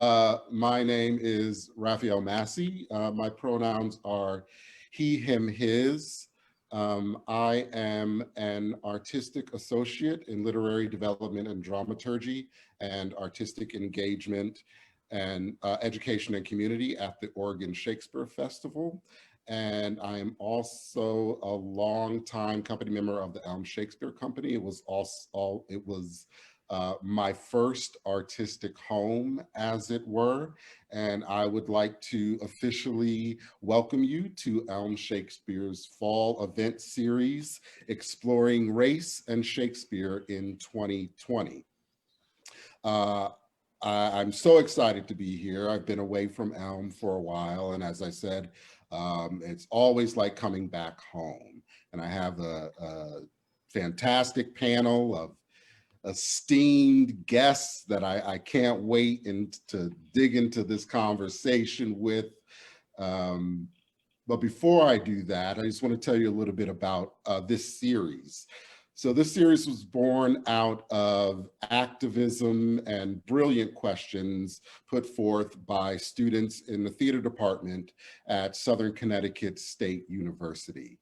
My name is Rafael Massey. My pronouns are he, him, his. I am an artistic associate in literary development and dramaturgy and artistic engagement and education and community at the Oregon Shakespeare Festival. And I am also a longtime company member of the Elm Shakespeare Company. It was my first artistic home, as it were, and I would like to officially welcome you to Elm Shakespeare's fall event series, Exploring Race and Shakespeare in 2020. Uh, I'm so excited to be here. I've been away from Elm for a while, and as I said, it's always like coming back home. And I have a fantastic panel of esteemed guests that I can't wait to dig into this conversation with. But before I do that, I just want to tell you a little bit about this series. So this series was born out of activism and brilliant questions put forth by students in the theater department at Southern Connecticut State University.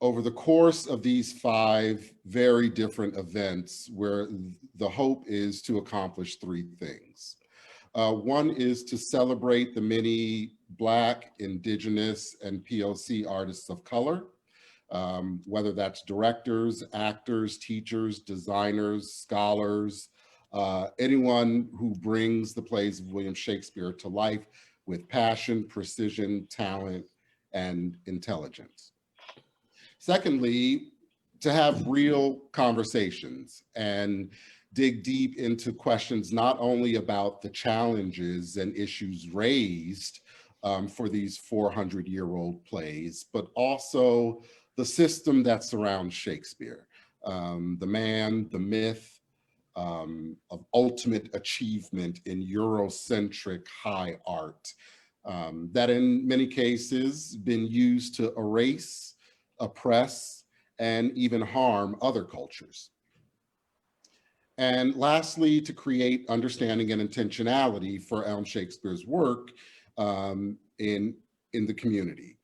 Over the course of these 5 very different events, where the hope is to accomplish 3 things. One is to celebrate the many Black, Indigenous, and POC artists of color, whether that's directors, actors, teachers, designers, scholars, anyone who brings the plays of William Shakespeare to life with passion, precision, talent, and intelligence. Secondly, to have real conversations and dig deep into questions not only about the challenges and issues raised for these 400-year-old plays, but also the system that surrounds Shakespeare, the man, the myth of ultimate achievement in Eurocentric high art that in many cases been used to erase, oppress, and even harm other cultures. And lastly, to create understanding and intentionality for Elm Shakespeare's work in the community,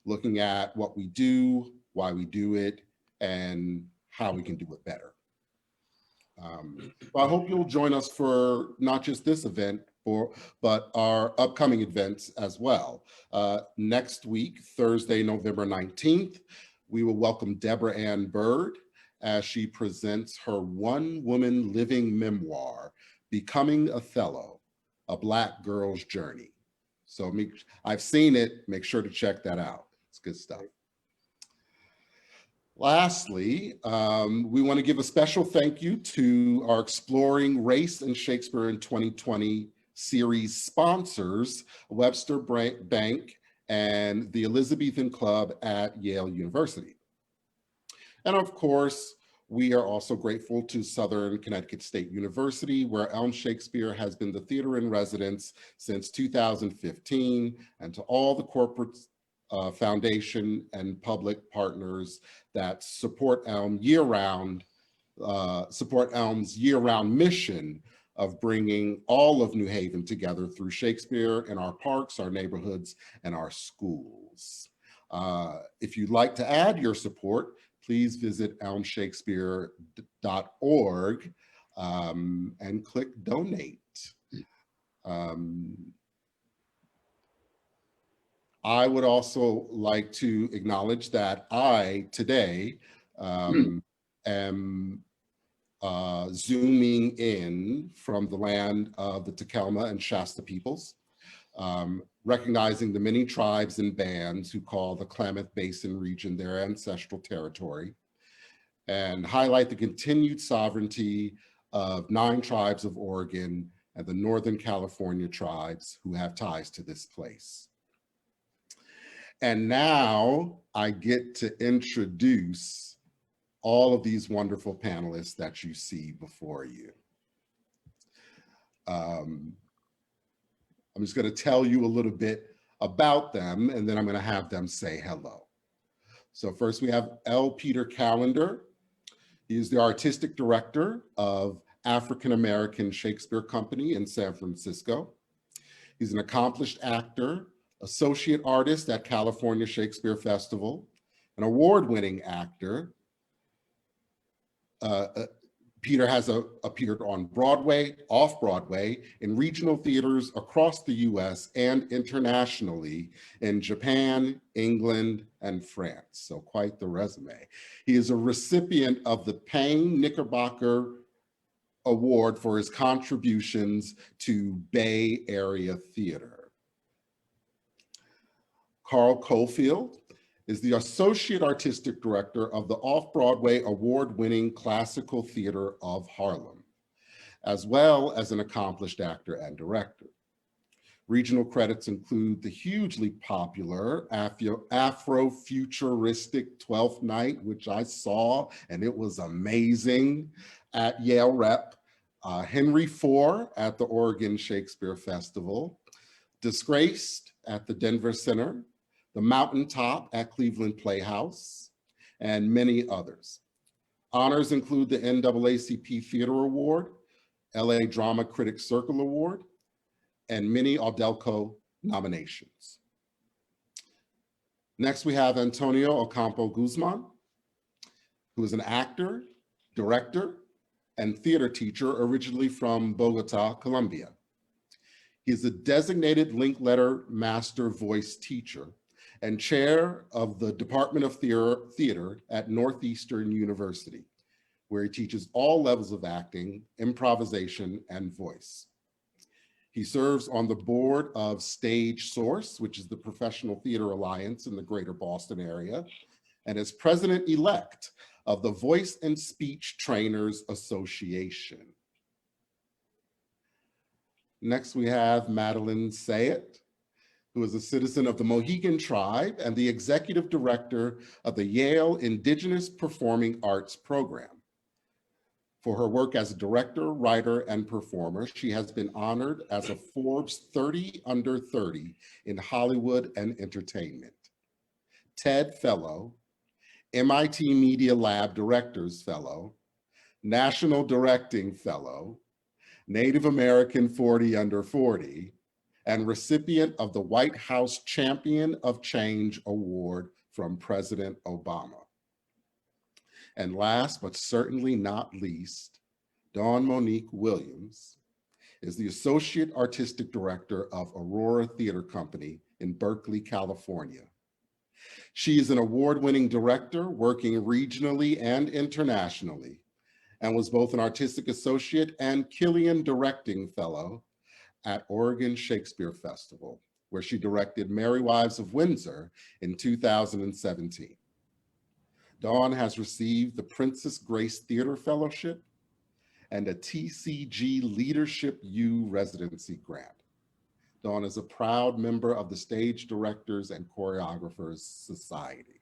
looking at what we do, why we do it, and how we can do it better. Well, I hope you'll join us for not just this event, but our upcoming events as well. Next week, Thursday, November 19th, we will welcome Deborah Ann Bird as she presents her one-woman living memoir, Becoming Othello, A Black Girl's Journey. So I've seen it, make sure to check that out. It's good stuff. Lastly, we want to give a special thank you to our Exploring Race and Shakespeare in 2020 series sponsors, Webster Bank and the Elizabethan Club at Yale University. And of course, we are also grateful to Southern Connecticut State University, where Elm Shakespeare has been the theater in residence since 2015, and to all the corporate foundation and public partners that support Elm year-round, support Elm's year-round mission of bringing all of New Haven together through Shakespeare in our parks, our neighborhoods, and our schools. If you'd like to add your support, please visit elmshakespeare.org and click donate. I would also like to acknowledge that I today am zooming in from the land of the Takelma and Shasta peoples, recognizing the many tribes and bands who call the Klamath Basin region their ancestral territory, and highlight the continued sovereignty of 9 tribes of Oregon and the Northern California tribes who have ties to this place. And now I get to introduce all of these wonderful panelists that you see before you. I'm just going to tell you a little bit about them, and then I'm going to have them say hello. So first we have L. Peter Callender. He is the artistic director of African-American Shakespeare Company in San Francisco. He's an accomplished actor, associate artist at California Shakespeare Festival, an award-winning actor. Peter has appeared on Broadway, off-Broadway, in regional theaters across the US and internationally in Japan, England, and France. So quite the resume. He is a recipient of the Payne-Knickerbocker Award for his contributions to Bay Area theater. Carl Cofield is the Associate Artistic Director of the Off-Broadway award-winning Classical Theater of Harlem, as well as an accomplished actor and director. Regional credits include the hugely popular Afro-futuristic 12th Night, which I saw, and it was amazing, at Yale Rep, Henry IV at the Oregon Shakespeare Festival, Disgraced at the Denver Center, The Mountaintop at Cleveland Playhouse, and many others. Honors include the NAACP Theater Award, LA Drama Critics Circle Award, and many Audelco nominations. Next, we have Antonio Ocampo Guzman, who is an actor, director, and theater teacher originally from Bogota, Colombia. He is a designated Linkletter Master Voice teacher and chair of the Department of Theater at Northeastern University, where he teaches all levels of acting, improvisation, and voice. He serves on the board of Stage Source, which is the professional theater alliance in the greater Boston area, and is president-elect of the Voice and Speech Trainers Association. Next, we have Madeleine Sayett, who is a citizen of the Mohegan Tribe and the executive director of the Yale Indigenous Performing Arts Program. For her work as a director, writer, and performer, she has been honored as a Forbes 30 Under 30 in Hollywood and Entertainment, TED Fellow, MIT Media Lab Directors Fellow, National Directing Fellow, Native American 40 Under 40, and recipient of the White House Champion of Change Award from President Obama. And last, but certainly not least, Dawn Monique Williams is the Associate Artistic Director of Aurora Theater Company in Berkeley, California. She is an award-winning director working regionally and internationally, and was both an Artistic Associate and Killian Directing Fellow at Oregon Shakespeare Festival, where she directed Merry Wives of Windsor in 2017. Dawn has received the Princess Grace Theater Fellowship and a TCG Leadership U residency grant. Dawn is a proud member of the Stage Directors and Choreographers Society.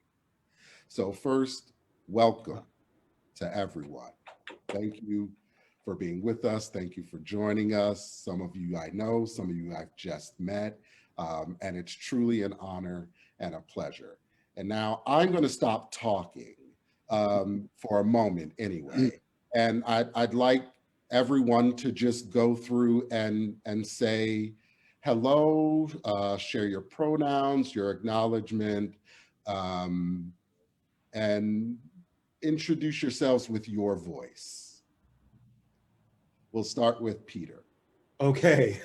So first, welcome to everyone. Thank you for being with us. Thank you for joining us. Some of you I know, some of you I've just met, and it's truly an honor and a pleasure. And now I'm going to stop talking for a moment anyway. And I'd like everyone to just go through and say hello, share your pronouns, your acknowledgement, and introduce yourselves with your voice. We'll start with Peter. Okay.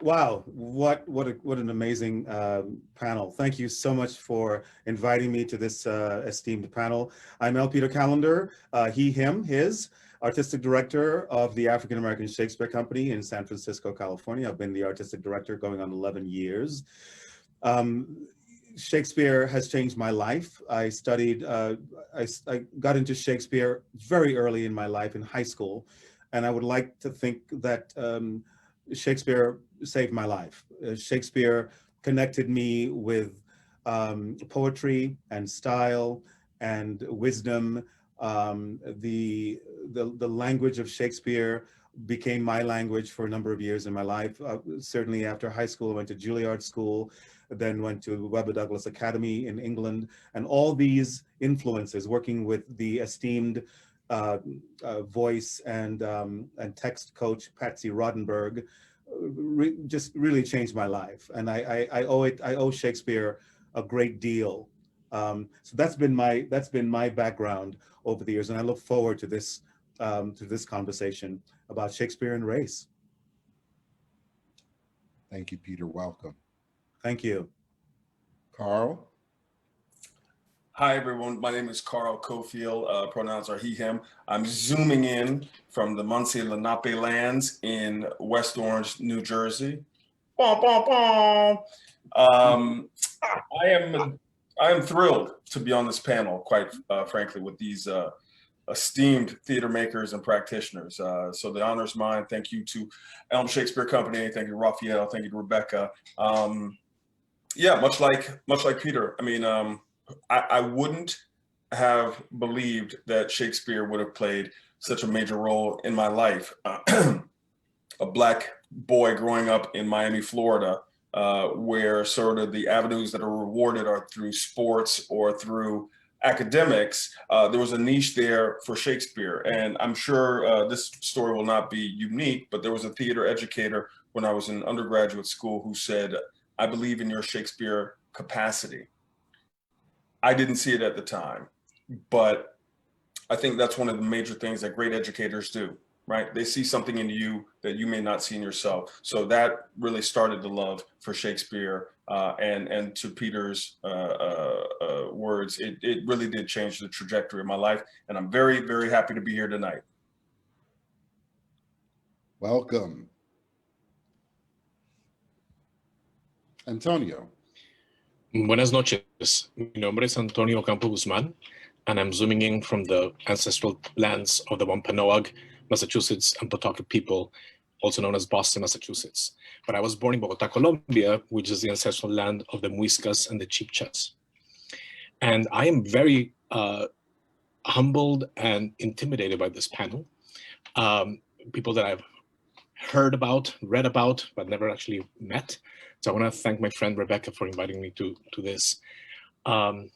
Wow, what an amazing panel. Thank you so much for inviting me to this esteemed panel. I'm L. Peter Callender, he, him, his, Artistic Director of the African American Shakespeare Company in San Francisco, California. I've been the Artistic Director going on 11 years. Shakespeare has changed my life. I studied, I got into Shakespeare very early in my life in high school, and I would like to think that Shakespeare saved my life. Shakespeare connected me with poetry and style and wisdom. The language of Shakespeare became my language for a number of years in my life. Certainly after high school, I went to Juilliard School, then went to Webber Douglas Academy in England, and all these influences, working with the esteemed voice and text coach, Patsy Rodenberg, just really changed my life. And I owe Shakespeare a great deal. So that's been my background over the years, and I look forward to this conversation about Shakespeare and race. Thank you, Peter. Welcome. Thank you. Carl? Hi, everyone. My name is Carl Cofield. Pronouns are he, him. I'm zooming in from the Muncie and Lenape lands in West Orange, New Jersey. Bom, bom, bom. I am thrilled to be on this panel, quite frankly, with these esteemed theater makers and practitioners. So the honor is mine. Thank you to Elm Shakespeare Company. Thank you, Rafael. Thank you to Rebecca. Yeah, much like Peter. I mean, I wouldn't have believed that Shakespeare would have played such a major role in my life. A Black boy growing up in Miami, Florida, where sort of the avenues that are rewarded are through sports or through academics. There was a niche there for Shakespeare. And I'm sure this story will not be unique, but there was a theater educator when I was in undergraduate school who said, "I believe in your Shakespeare capacity." I didn't see it at the time, but I think that's one of the major things that great educators do, right? They see something in you that you may not see in yourself. So that really started the love for Shakespeare. And to Peter's words, it really did change the trajectory of my life. And I'm very, very happy to be here tonight. Welcome. Antonio. Buenas noches. Mi nombre es Antonio Ocampo Guzman, and I'm zooming in from the ancestral lands of the Wampanoag, Massachusetts, and Pawtucket people, also known as Boston, Massachusetts. But I was born in Bogota, Colombia, which is the ancestral land of the Muiscas and the Chibchas. And I am very humbled and intimidated by this panel. People that I've heard about, read about, but never actually met. So I want to thank my friend Rebecca for inviting me to this. To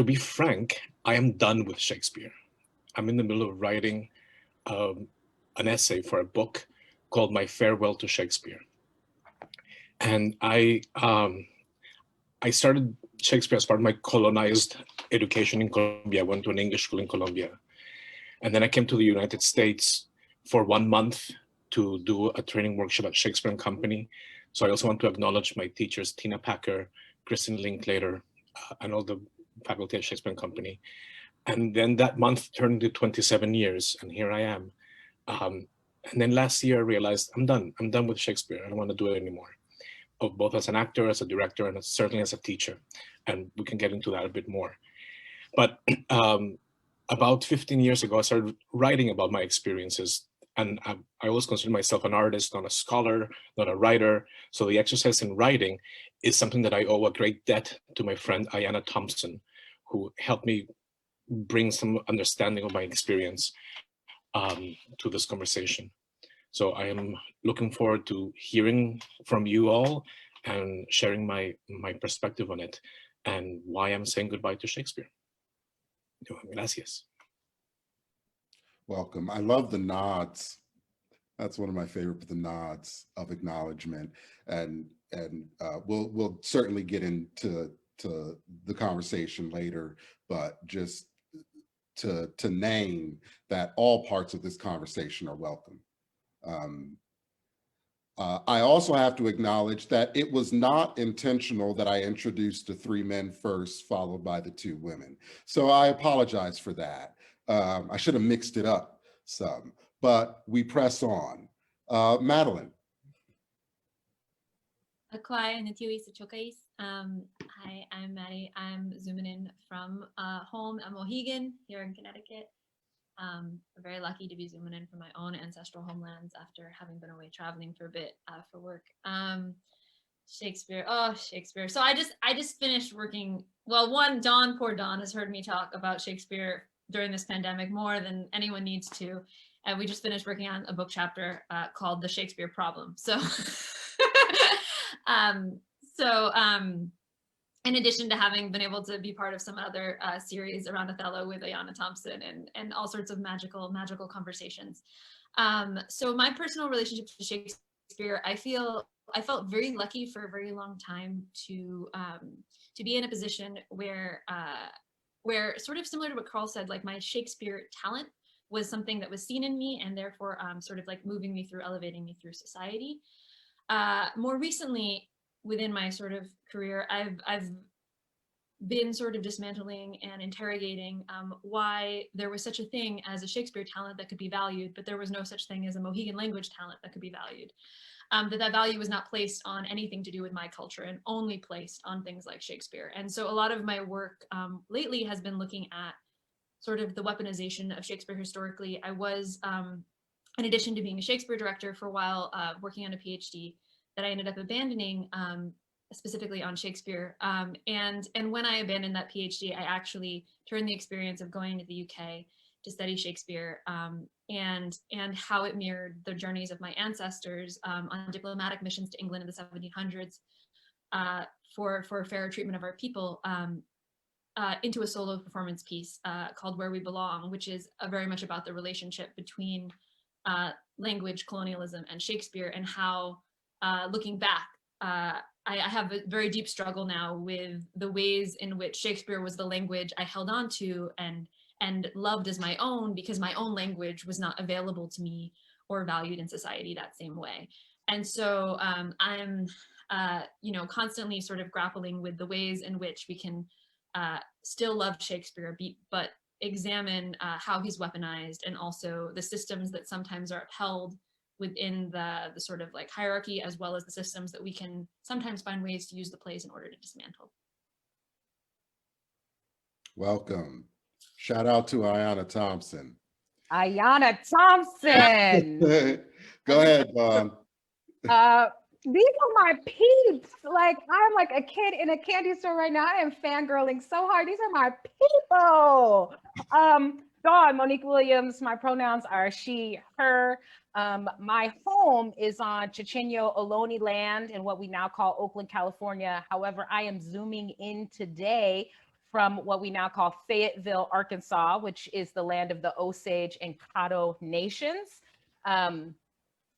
be frank, I am done with Shakespeare. I'm in the middle of writing an essay for a book called My Farewell to Shakespeare. And I started Shakespeare as part of my colonized education in Colombia. I went to an English school in Colombia. And then I came to the United States for 1 month to do a training workshop at Shakespeare Company. So I also want to acknowledge my teachers, Tina Packer, Kristen Linklater, and all the faculty at Shakespeare Company. And then that month turned to 27 years, and here I am. And then last year I realized I'm done with Shakespeare. I don't want to do it anymore, both as an actor, as a director, and certainly as a teacher. And we can get into that a bit more. But about 15 years ago, I started writing about my experiences. And I always consider myself an artist, not a scholar, not a writer. So the exercise in writing is something that I owe a great debt to my friend Ayanna Thompson, who helped me bring some understanding of my experience to this conversation. So I am looking forward to hearing from you all and sharing my perspective on it and why I'm saying goodbye to Shakespeare. Gracias. Welcome. I love the nods. That's one of my favorite, the nods of acknowledgement. And we'll certainly get into the conversation later, but just to name that all parts of this conversation are welcome. I also have to acknowledge that it was not intentional that I introduced the 3 men first, followed by the 2 women. So I apologize for that. I should have mixed it up some, but we press on. Madeleine. Hi, I'm Maddie. I'm zooming in from home at Mohegan here in Connecticut. We're very lucky to be zooming in from my own ancestral homelands after having been away traveling for a bit for work. Shakespeare. So I just finished working. Well, poor Dawn has heard me talk about Shakespeare during this pandemic more than anyone needs to. And we just finished working on a book chapter called The Shakespeare Problem. So, in addition to having been able to be part of some other series around Othello with Ayanna Thompson and all sorts of magical conversations. So my personal relationship to Shakespeare, I felt very lucky for a very long time to be in a position where sort of similar to what Carl said, like my Shakespeare talent was something that was seen in me and therefore sort of like moving me through, elevating me through society. More recently, within my sort of career, I've been sort of dismantling and interrogating why there was such a thing as a Shakespeare talent that could be valued, but there was no such thing as a Mohegan language talent that could be valued. That value was not placed on anything to do with my culture and only placed on things like Shakespeare. And so a lot of my work lately has been looking at sort of the weaponization of Shakespeare historically. I was, in addition to being a Shakespeare director for a while, working on a PhD that I ended up abandoning specifically on Shakespeare. And when I abandoned that PhD, I actually turned the experience of going to the UK to study Shakespeare and how it mirrored the journeys of my ancestors on diplomatic missions to England in the 1700s for fairer treatment of our people into a solo performance piece called Where We Belong, which is very much about the relationship between language, colonialism, and Shakespeare, and how, looking back, I have a very deep struggle now with the ways in which Shakespeare was the language I held on to and loved as my own, because my own language was not available to me or valued in society that same way. And so I'm, constantly sort of grappling with the ways in which we can still love Shakespeare, but examine how he's weaponized, and also the systems that sometimes are upheld within the sort of like hierarchy, as well as the systems that we can sometimes find ways to use the plays in order to dismantle. Welcome. Shout out to Ayanna Thompson. Ayanna Thompson. Go ahead, Dawn. These are my peeps. Like, I'm like a kid in a candy store right now. I am fangirling so hard. These are my people. Dawn Monique Williams. My pronouns are she, her. My home is on Chochenyo Ohlone land in what we now call Oakland, California. However, I am zooming in today from what we now call Fayetteville, Arkansas, which is the land of the Osage and Caddo nations.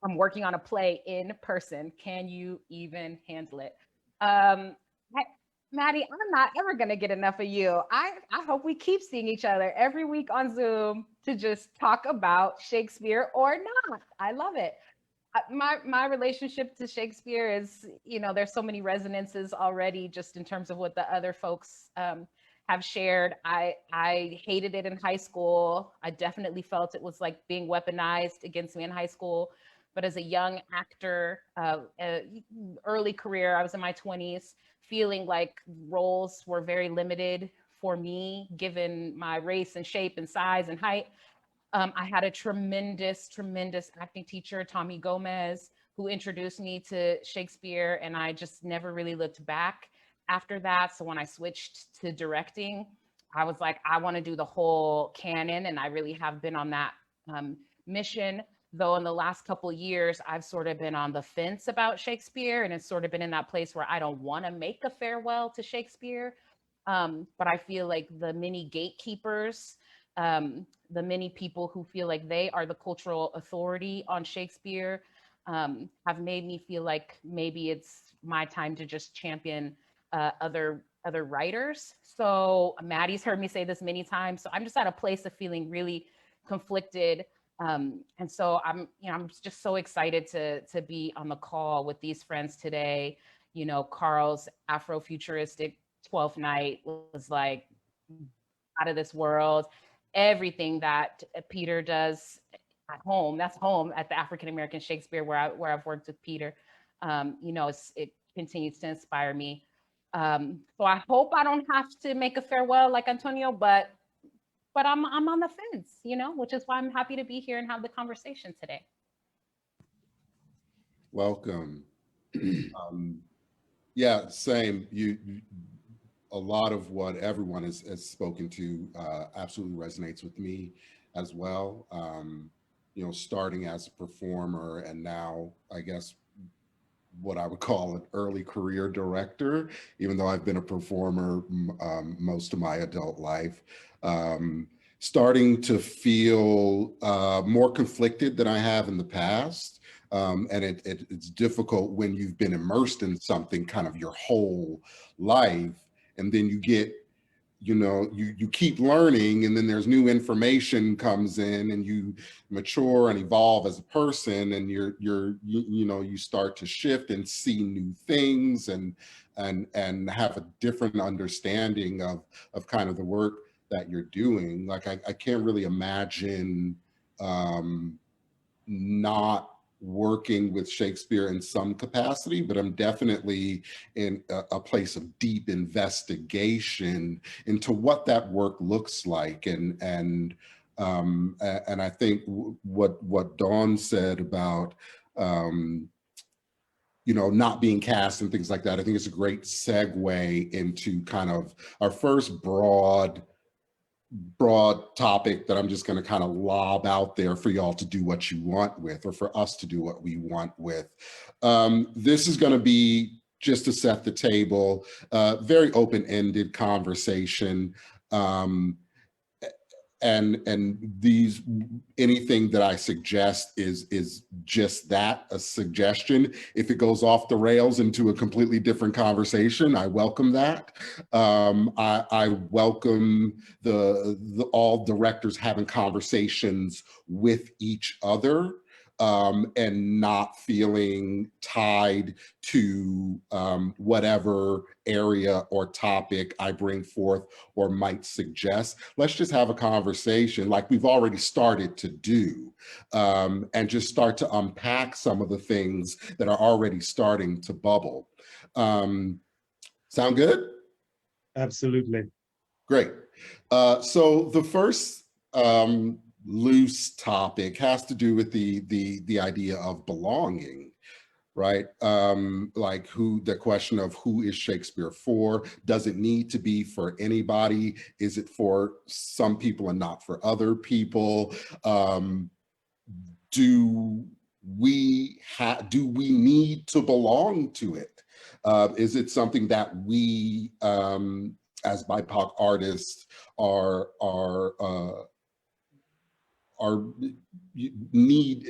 I'm working on a play in person. Can you even handle it? Maddie, I'm not ever gonna get enough of you. I hope we keep seeing each other every week on Zoom to just talk about Shakespeare or not. I love it. My relationship to Shakespeare is, there's so many resonances already just in terms of what the other folks have shared. I hated it in high school. I definitely felt it was like being weaponized against me in high school. But as a young actor, early career, I was in my 20s, feeling like roles were very limited for me, given my race and shape and size and height. I had a tremendous acting teacher, Tommy Gomez, who introduced me to Shakespeare, and I just never really looked back after that. So when I switched to directing, I was like, I want to do the whole canon, and I really have been on that mission. Though in the last couple of years, I've sort of been on the fence about Shakespeare, and it's sort of been in that place where I don't want to make a farewell to Shakespeare. But I feel like the many gatekeepers, the many people who feel like they are the cultural authority on Shakespeare, have made me feel like maybe it's my time to just champion other writers. So Maddie's heard me say this many times. So I'm just at a place of feeling really conflicted. And so I'm just so excited to be on the call with these friends today. Carl's Afrofuturistic 12th Night was like out of this world. Everything that Peter does at home, that's home at the African American Shakespeare where I've worked with Peter. It continues to inspire me. So I hope I don't have to make a farewell like Antonio, but I'm on the fence, which is why I'm happy to be here and have the conversation today. Welcome. Yeah, same. A lot of what everyone has spoken to absolutely resonates with me as well. Starting as a performer and now, I guess, what I would call an early career director, even though I've been a performer most of my adult life. Starting to feel more conflicted than I have in the past. And it's difficult when you've been immersed in something kind of your whole life, and then you get, you keep learning, and then there's new information comes in, and you mature and evolve as a person, and you start to shift and see new things, and have a different understanding of kind of the work that you're doing. Like I can't really imagine not working with Shakespeare in some capacity, but I'm definitely in a place of deep investigation into what that work looks like. And I think what Dawn said about not being cast and things like that, I think it's a great segue into kind of our first broad topic that I'm just going to kind of lob out there for y'all to do what you want with, or for us to do what we want with. This is going to be, just to set the table, very open-ended conversation. And anything that I suggest is just that, a suggestion. If it goes off the rails into a completely different conversation, I welcome that. I welcome all directors having conversations with each other, and not feeling tied to whatever area or topic I bring forth or might suggest. Let's just have a conversation like we've already started to do, and just start to unpack some of the things that are already starting to bubble. Sound good? Absolutely. Great. So the first loose topic has to do with the idea of belonging, right? Like the question of who is Shakespeare for? Does it need to be for anybody? Is it for some people and not for other people? Do we need to belong to it? Is it something that we, as BIPOC artists, need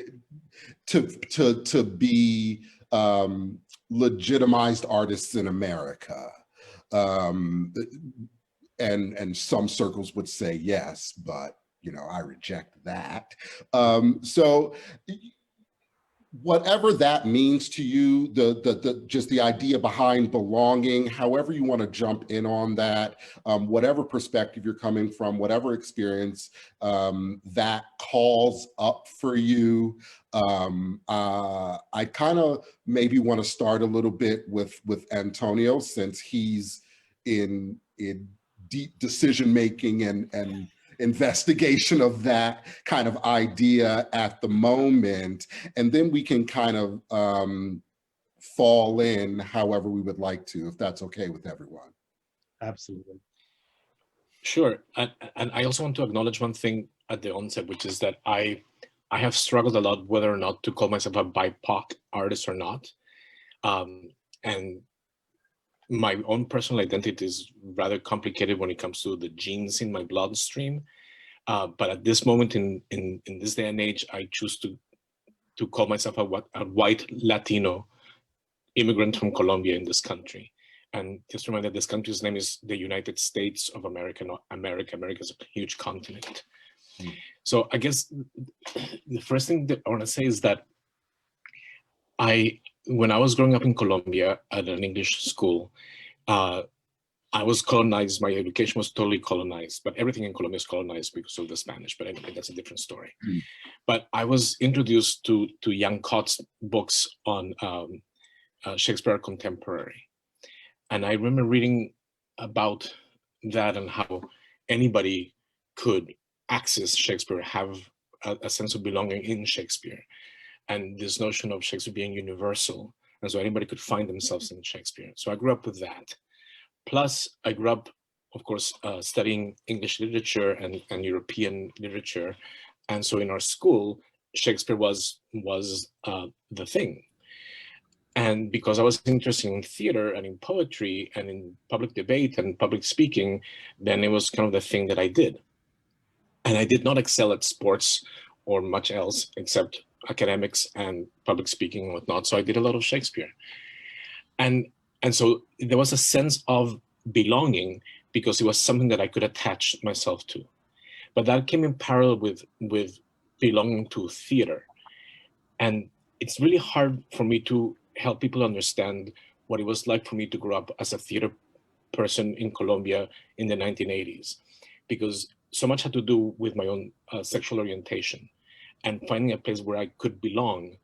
to be legitimized artists in America? And some circles would say yes, but I reject that. So whatever that means to you, just the idea behind belonging, however you want to jump in on that, whatever perspective you're coming from, whatever experience that calls up for you. I kind of maybe want to start a little bit with Antonio, since he's in deep decision making and investigation of that kind of idea at the moment, and then we can kind of fall in however we would like to, if that's okay with everyone. Absolutely. Sure. And I also want to acknowledge one thing at the onset, which is that I have struggled a lot whether or not to call myself a BIPOC artist or not. And my own personal identity is rather complicated when it comes to the genes in my bloodstream. But at this moment in this day and age, I choose to call myself a white Latino immigrant from Colombia in this country. And just remind that this country's name is the United States of America, not America. America is a huge continent. So I guess the first thing that I want to say is that when I was growing up in Colombia at an English school, I was colonized. My education was totally colonized, but everything in Colombia is colonized because of the Spanish. But anyway, that's a different story. But I was introduced to Jan Kott's books on Shakespeare contemporary. And I remember reading about that and how anybody could access Shakespeare, have a sense of belonging in Shakespeare, and this notion of Shakespeare being universal. And so anybody could find themselves in Shakespeare. So I grew up with that. Plus, I grew up, of course, studying English literature and European literature. And so in our school, Shakespeare was the thing. And because I was interested in theater and in poetry and in public debate and public speaking, then it was kind of the thing that I did. And I did not excel at sports or much else except academics and public speaking and whatnot. So I did a lot of Shakespeare. And so there was a sense of belonging because it was something that I could attach myself to. But that came in parallel with belonging to theater. And it's really hard for me to help people understand what it was like for me to grow up as a theater person in Colombia in the 1980s, because so much had to do with my own sexual orientation and finding a place where I could belong.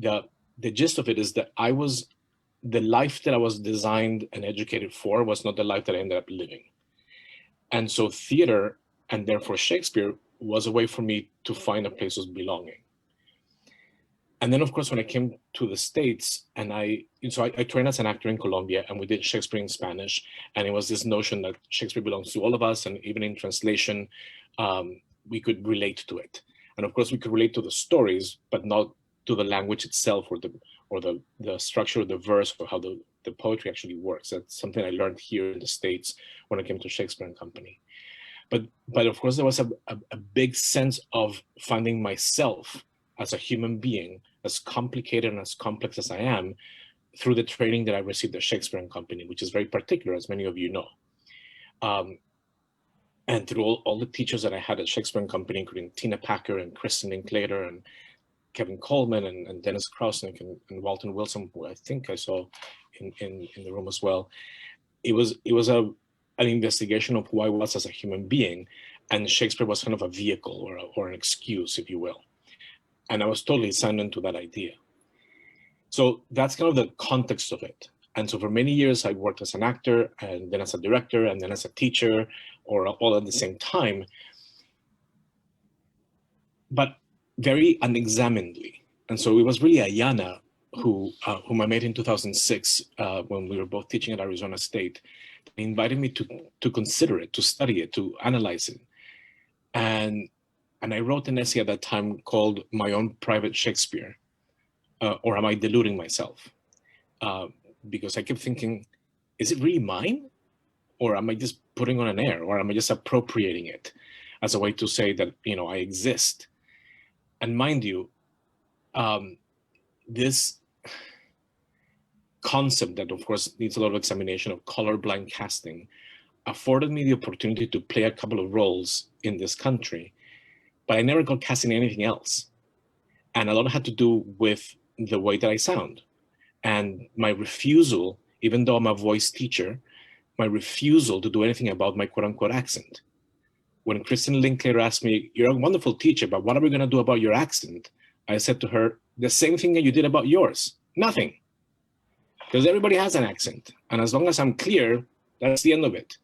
The gist of it is that the life that I was designed and educated for was not the life that I ended up living. And so theater, and therefore Shakespeare, was a way for me to find a place of belonging. And then, of course, when I came to the States, and I trained as an actor in Colombia, and we did Shakespeare in Spanish, and it was this notion that Shakespeare belongs to all of us, and even in translation, we could relate to it. And of course, we could relate to the stories, but not to the language itself or the structure of the verse or how the poetry actually works. That's something I learned here in the States when I came to Shakespeare and Company. But of course, there was a big sense of finding myself as a human being, as complicated and as complex as I am, through the training that I received at Shakespeare and Company, which is very particular, as many of you know. And through all the teachers that I had at Shakespeare and Company, including Tina Packer and Kristen Linklater and Kevin Coleman and Dennis Krausnick and Walton Wilson, who I think I saw in the room as well. It was an investigation of who I was as a human being, and Shakespeare was kind of a vehicle or an excuse, if you will. And I was totally signed into that idea. So that's kind of the context of it. And so for many years, I worked as an actor, and then as a director, and then as a teacher, or all at the same time, but very unexaminedly. And so it was really Ayanna, whom I met in 2006, when we were both teaching at Arizona State, invited me to consider it, to study it, to analyze it. And I wrote an essay at that time called My Own Private Shakespeare, or Am I Deluding Myself? Because I kept thinking, is it really mine? Or am I just putting on an air? Or am I just appropriating it as a way to say that, I exist? And mind you, this concept that, of course, needs a lot of examination of colorblind casting afforded me the opportunity to play a couple of roles in this country, but I never got cast in anything else. And a lot had to do with the way that I sound. And my refusal, even though I'm a voice teacher, my refusal to do anything about my quote unquote accent. When Kristen Linklater asked me, "You're a wonderful teacher, but what are we going to do about your accent?" I said to her, "The same thing that you did about yours, nothing." Because everybody has an accent. And as long as I'm clear, that's the end of it.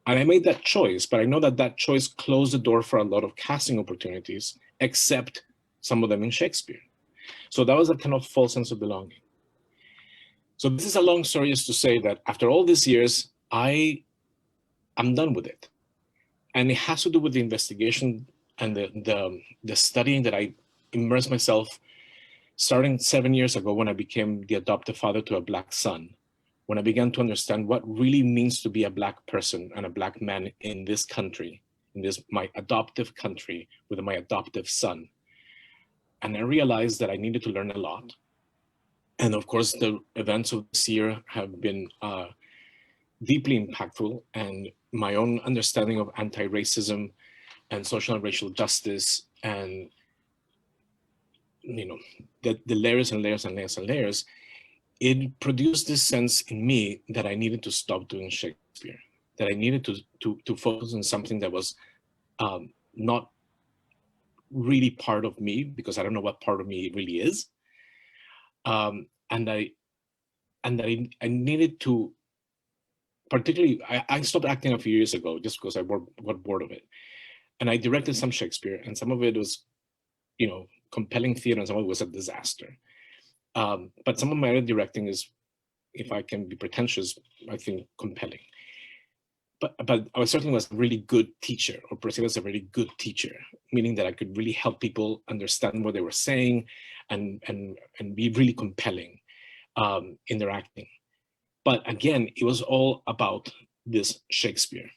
And I made that choice, but I know that choice closed the door for a lot of casting opportunities, except some of them in Shakespeare. So that was a kind of false sense of belonging. So this is a long story just to say that after all these years, I'm done with it. And it has to do with the investigation and the studying that I immersed myself starting 7 years ago when I became the adoptive father to a Black son, when I began to understand what really means to be a Black person and a Black man in this country, in this my adoptive country with my adoptive son. And I realized that I needed to learn a lot. And of course, the events of this year have been deeply impactful, and my own understanding of anti-racism and social and racial justice and the layers and layers and layers and layers, it produced this sense in me that I needed to stop doing Shakespeare, that I needed to focus on something that was not really part of me, because I don't know what part of me it really is. And that I needed to, particularly, I stopped acting a few years ago just because I got bored of it. And I directed some Shakespeare, and some of it was, compelling theater, and some of it was a disaster. But some of my other directing is, if I can be pretentious, I think compelling. But I certainly was a really good teacher, or perceived as a really good teacher, meaning that I could really help people understand what they were saying and be really compelling. in their acting. But again, it was all about this Shakespeare.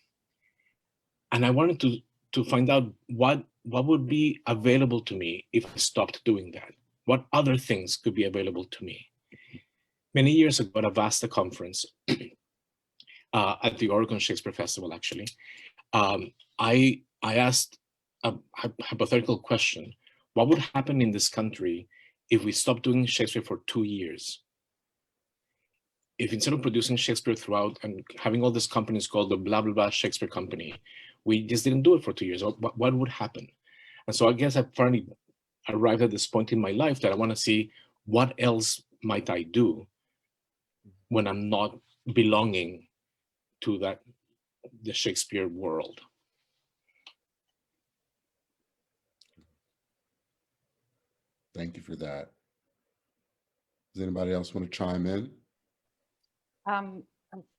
And I wanted to find out what would be available to me if I stopped doing that. What other things could be available to me? Many years ago at a VASTA conference at the Oregon Shakespeare Festival, actually, I asked a hypothetical question. What would happen in this country if we stopped doing Shakespeare for 2 years? If instead of producing Shakespeare throughout and having all these companies called the blah, blah, blah Shakespeare Company, we just didn't do it for 2 years, what would happen? And so I guess I finally arrived at this point in my life that I want to see what else might I do when I'm not belonging to the Shakespeare world. Thank you for that. Does anybody else want to chime in?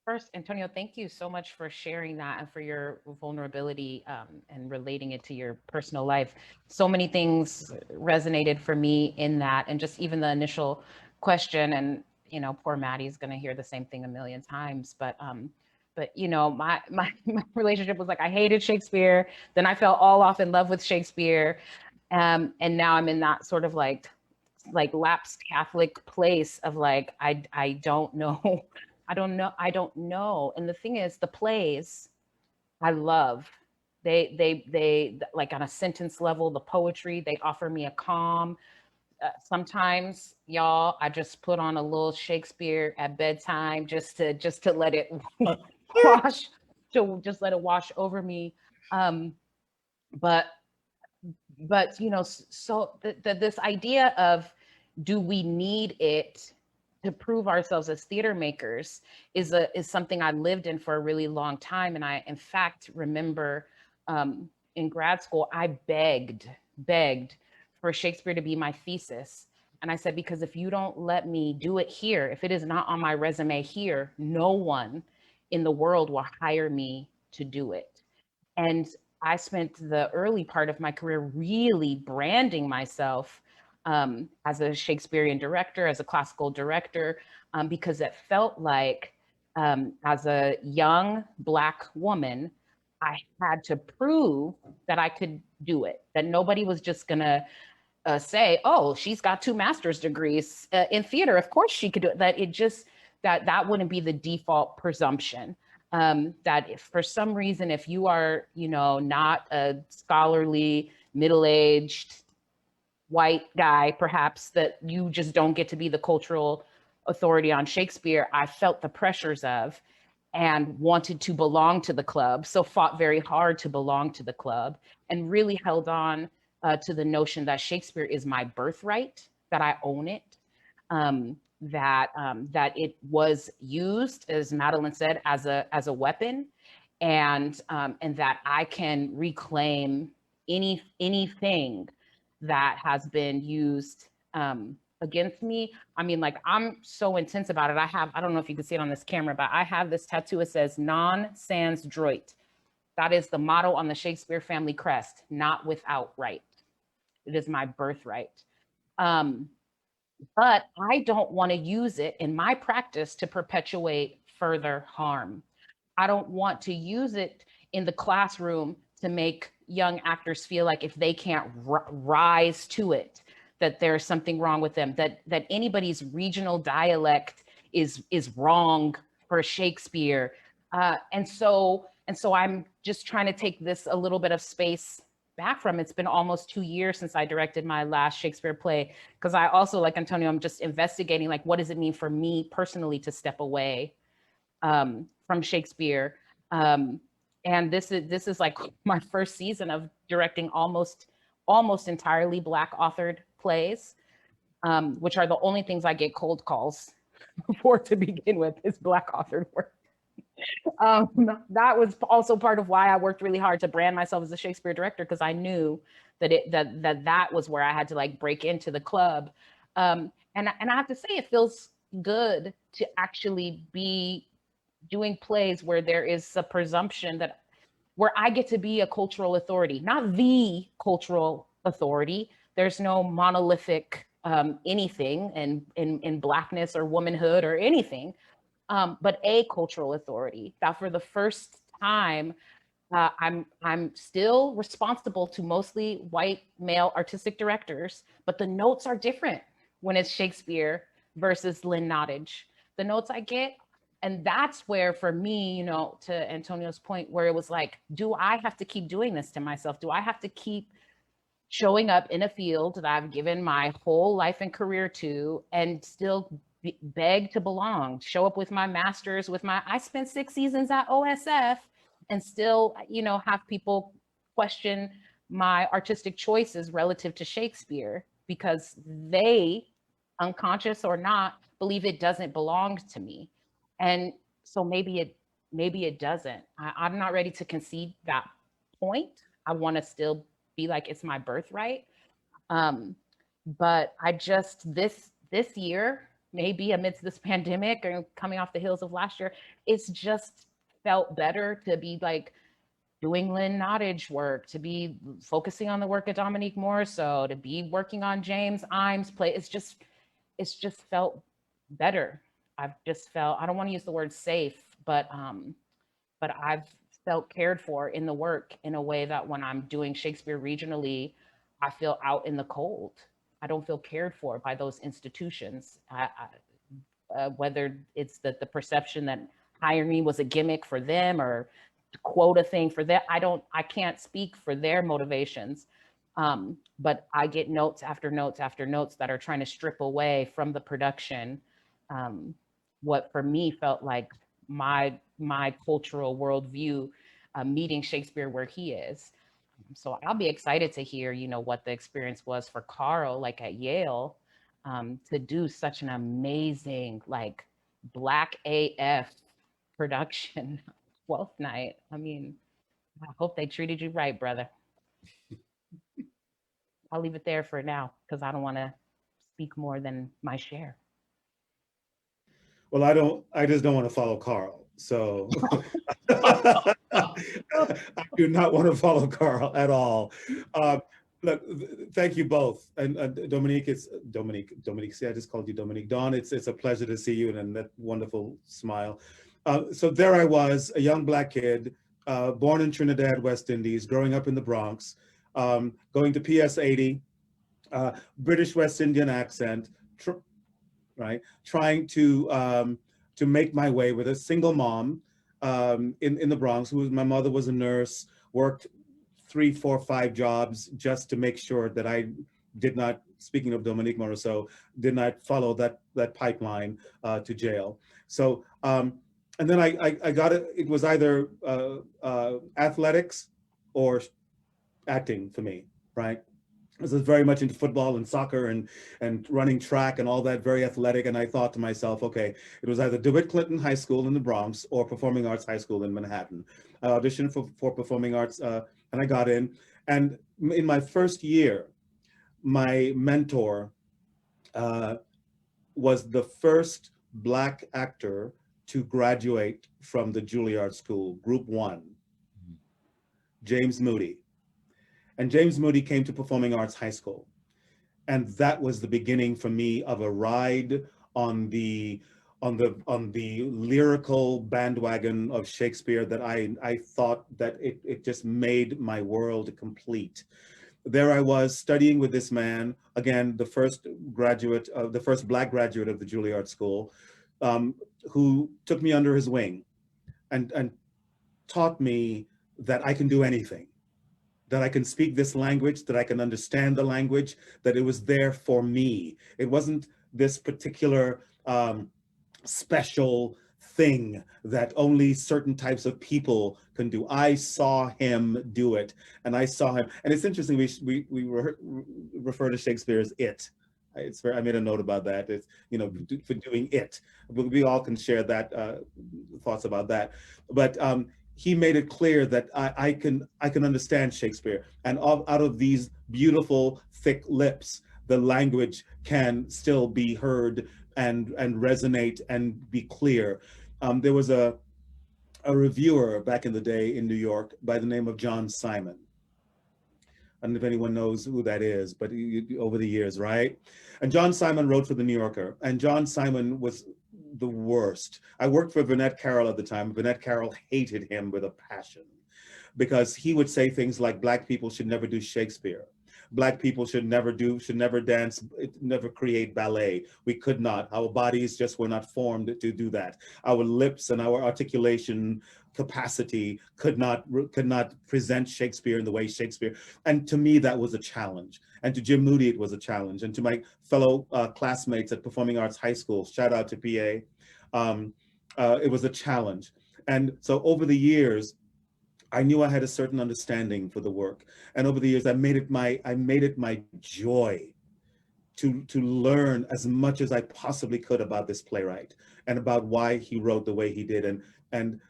First, Antonio, thank you so much for sharing that and for your vulnerability and relating it to your personal life. So many things resonated for me in that, and just even the initial question. And you know, poor Maddie's going to hear the same thing a million times. But you know, my relationship was like, I hated Shakespeare. Then I fell all off in love with Shakespeare, and now I'm in that sort of like lapsed Catholic place of like, I don't know. I don't know. And the thing is, the plays I love, they like on a sentence level, the poetry, they offer me a calm. Sometimes, y'all, I just put on a little Shakespeare at bedtime just to let it wash, to just let it wash over me. But you know, so this idea of, do we need it to prove ourselves as theater makers is something I lived in for a really long time. And I, in fact, remember in grad school, I begged for Shakespeare to be my thesis. And I said, because if you don't let me do it here, if it is not on my resume here, no one in the world will hire me to do it. And I spent the early part of my career really branding myself as a Shakespearean director, as a classical director, because it felt like as a young Black woman, I had to prove that I could do it, that nobody was just gonna say, oh, she's got 2 master's degrees in theater, of course she could do it, that it just, that wouldn't be the default presumption. That if for some reason, if you are, you know, not a scholarly, middle-aged, white guy, perhaps, that you just don't get to be the cultural authority on Shakespeare. I felt the pressures of and wanted to belong to the club. So fought very hard to belong to the club and really held on to the notion that Shakespeare is my birthright, that I own it, that it was used, as Madeleine said, as a weapon, and that I can reclaim anything that has been used against me. I mean, like, I'm so intense about it. I don't know if you can see it on this camera, but I have this tattoo. It says "Non sans droit." That is the motto on the Shakespeare family crest, not without right. It is my birthright. But I don't want to use it in my practice to perpetuate further harm. I don't want to use it in the classroom to make young actors feel like if they can't rise to it, that there's something wrong with them, that anybody's regional dialect is wrong for Shakespeare. And so I'm just trying to take this a little bit of space back from. It's been almost 2 years since I directed my last Shakespeare play, because I also, like Antonio, I'm just investigating, like, what does it mean for me personally to step away from Shakespeare? And this is like my first season of directing almost entirely Black authored plays, which are the only things I get cold calls for to begin with, is Black authored work. That was also part of why I worked really hard to brand myself as a Shakespeare director, because I knew that that was where I had to like break into the club. And I have to say, it feels good to actually be doing plays where there is a presumption that where I get to be a cultural authority, not the cultural authority. There's no monolithic anything in Blackness or womanhood or anything, but a cultural authority. That for the first time, I'm still responsible to mostly white male artistic directors, but the notes are different when it's Shakespeare versus Lynn Nottage. The notes I get, and that's where, for me, to Antonio's point, where it was like, do I have to keep doing this to myself? Do I have to keep showing up in a field that I've given my whole life and career to and still beg to belong, show up with my master's, I spent 6 seasons at OSF and still, have people question my artistic choices relative to Shakespeare because they, unconscious or not, believe it doesn't belong to me. And so maybe it doesn't. I'm not ready to concede that point. I want to still be like, it's my birthright. But I just, this year, maybe amidst this pandemic or coming off the heels of last year, it's just felt better to be like doing Lynn Nottage work, to be focusing on the work of Dominique Morisseau, to be working on James Imes' play. It's just felt better. I've just felt, I don't want to use the word safe, but I've felt cared for in the work in a way that when I'm doing Shakespeare regionally, I feel out in the cold. I don't feel cared for by those institutions. Whether it's the perception that hiring me was a gimmick for them or quota thing for them, I can't speak for their motivations. But I get notes after notes after notes that are trying to strip away from the production what for me felt like my cultural worldview, meeting Shakespeare where he is. So I'll be excited to hear, what the experience was for Carl, like at Yale, to do such an amazing, like Black AF production, 12th night. I mean, I hope they treated you right, brother. I'll leave it there for now because I don't want to speak more than my share. Well, I just don't want to follow Carl. So I do not want to follow Carl at all. Look, thank you both. And Dominique, see, I just called you Dominique. Dawn, it's a pleasure to see you and that wonderful smile. So there I was, a young Black kid, born in Trinidad, West Indies, growing up in the Bronx, going to PS 80, British West Indian accent, right? Trying to make my way with a single mom in the Bronx. My mother was a nurse, worked 3, 4, 5 jobs just to make sure that I did not, speaking of Dominique Morisseau, did not follow that pipeline to jail. So, and then I got it. It was either athletics or acting for me, right? I was very much into football and soccer and running track and all that, very athletic. And I thought to myself, okay, it was either DeWitt Clinton High School in the Bronx or Performing Arts High School in Manhattan. I auditioned for Performing Arts and I got in. And in my first year, my mentor was the first Black actor to graduate from the Juilliard School, Group 1, James Moody. And James Moody came to Performing Arts High School. And that was the beginning for me of a ride on the lyrical bandwagon of Shakespeare that I thought that it just made my world complete. There I was studying with this man, again, the first Black graduate of the Juilliard School, who took me under his wing and taught me that I can do anything, that I can speak this language, that I can understand the language, that it was there for me. It wasn't this particular special thing that only certain types of people can do. I saw him do it, and I saw him. And it's interesting, we refer to Shakespeare as it. I made a note about that. It's, for doing it. We all can share that thoughts about that. But he made it clear that I can understand Shakespeare, and out of these beautiful thick lips, the language can still be heard and resonate and be clear. There was a reviewer back in the day in New York by the name of John Simon, I don't know if anyone knows who that is, but over the years, right? And John Simon wrote for the New Yorker, and John Simon was the worst. I worked for Vinette Carroll at the time. Vinette Carroll hated him with a passion because he would say things like Black people should never do Shakespeare. Black people should never dance, never create ballet. We could not. Our bodies just were not formed to do that. Our lips and our articulation capacity could not present Shakespeare in the way Shakespeare. And to me, that was a challenge. And to Jim Moody, it was a challenge. And to my fellow classmates at Performing Arts High School, shout out to PA, it was a challenge. And so over the years, I knew I had a certain understanding for the work. And over the years, I made it my joy to learn as much as I possibly could about this playwright and about why he wrote the way he did, and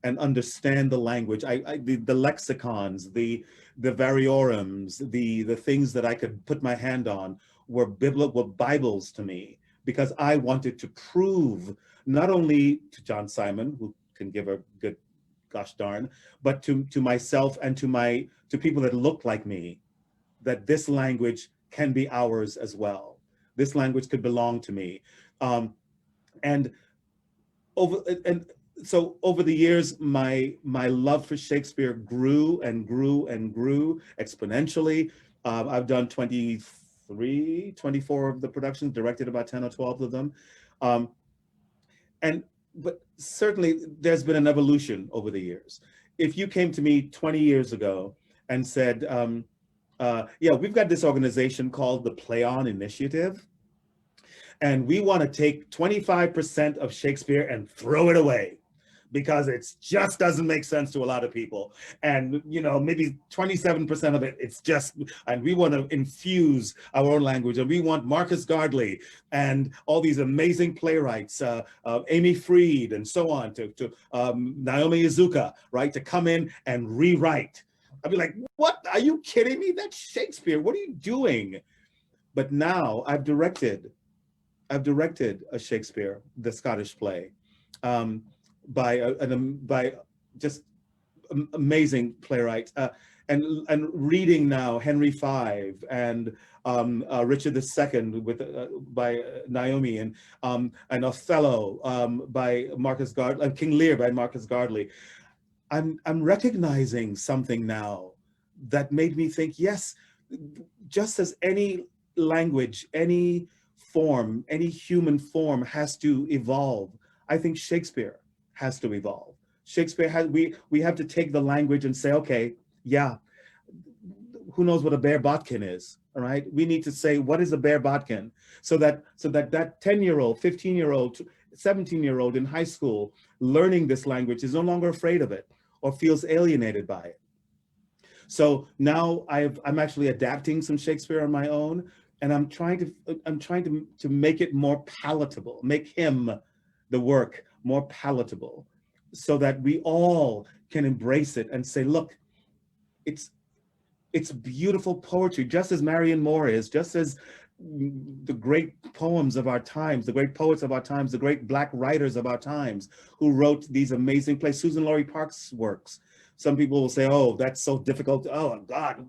understand the language, the lexicons, the variorums, the things that I could put my hand on were Bibles to me, because I wanted to prove not only to John Simon, who can give a good gosh darn, but to myself and to people that look like me, that this language can be ours as well. This language could belong to me. So over the years, my love for Shakespeare grew and grew and grew exponentially. I've done 24 of the productions, directed about 10 or 12 of them. But certainly there's been an evolution over the years. If you came to me 20 years ago and said, yeah, we've got this organization called the Play On Initiative, and we want to take 25% of Shakespeare and throw it away because it just doesn't make sense to a lot of people. And, you know, maybe 27% of it, it's just, and we want to infuse our own language. And we want Marcus Gardley and all these amazing playwrights, Amy Freed and so on, to Naomi Izuka, right, to come in and rewrite. I'd be like, what? Are you kidding me? That's Shakespeare. What are you doing? But now I've directed a Shakespeare, the Scottish play, by just amazing playwright, and reading now Henry V and Richard II by Naomi, and Othello by Marcus Gardley, King Lear by Marcus Gardley. I'm recognizing something now that made me think, yes, just as any language, any form, any human form has to evolve, I think Shakespeare has to evolve. Shakespeare has, we have to take the language and say, okay, yeah, who knows what a bare bodkin is, all right? We need to say, what is a bare bodkin? So that 10-year-old, 15-year-old, 17-year-old in high school learning this language is no longer afraid of it or feels alienated by it. So now I'm actually adapting some Shakespeare on my own, and I'm trying to make it more palatable, make him, the work, more palatable, so that we all can embrace it and say, look, it's beautiful poetry, just as Marion Moore is, just as the great poems of our times, the great poets of our times, the great Black writers of our times who wrote these amazing plays. Susan Laurie Parks' works. Some people will say, oh, that's so difficult. Oh, God,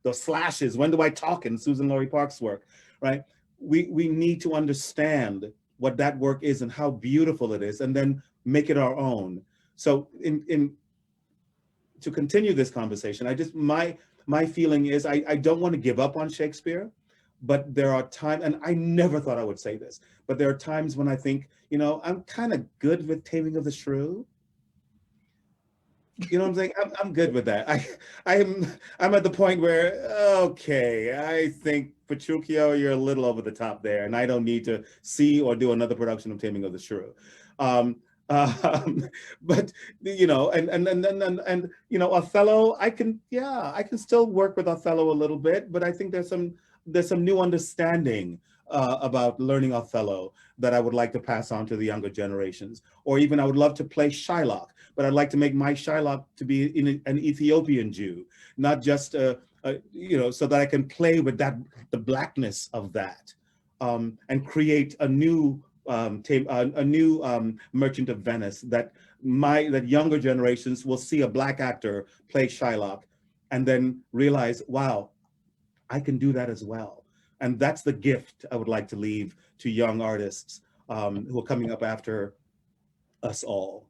the slashes. When do I talk in Susan Laurie Parks' work, right? We need to understand what that work is and how beautiful it is, and then make it our own. So to continue this conversation, my feeling is I don't want to give up on Shakespeare, but there are times, and I never thought I would say this, but there are times when I think, you know, I'm kind of good with Taming of the Shrew. You know what I'm saying? I'm good with that. I'm at the point where, okay, I think Petruchio, you're a little over the top there, and I don't need to see or do another production of Taming of the Shrew. But you know, and you know, Othello, I can still work with Othello a little bit, but I think there's some new understanding about learning Othello that I would like to pass on to the younger generations. Or even I would love to play Shylock, but I'd like to make my Shylock to be an Ethiopian Jew, not just you know, so that I can play with that, the Blackness of that, and create a new Merchant of Venice that younger generations will see a Black actor play Shylock and then realize, wow, I can do that as well. And that's the gift I would like to leave to young artists who are coming up after us all.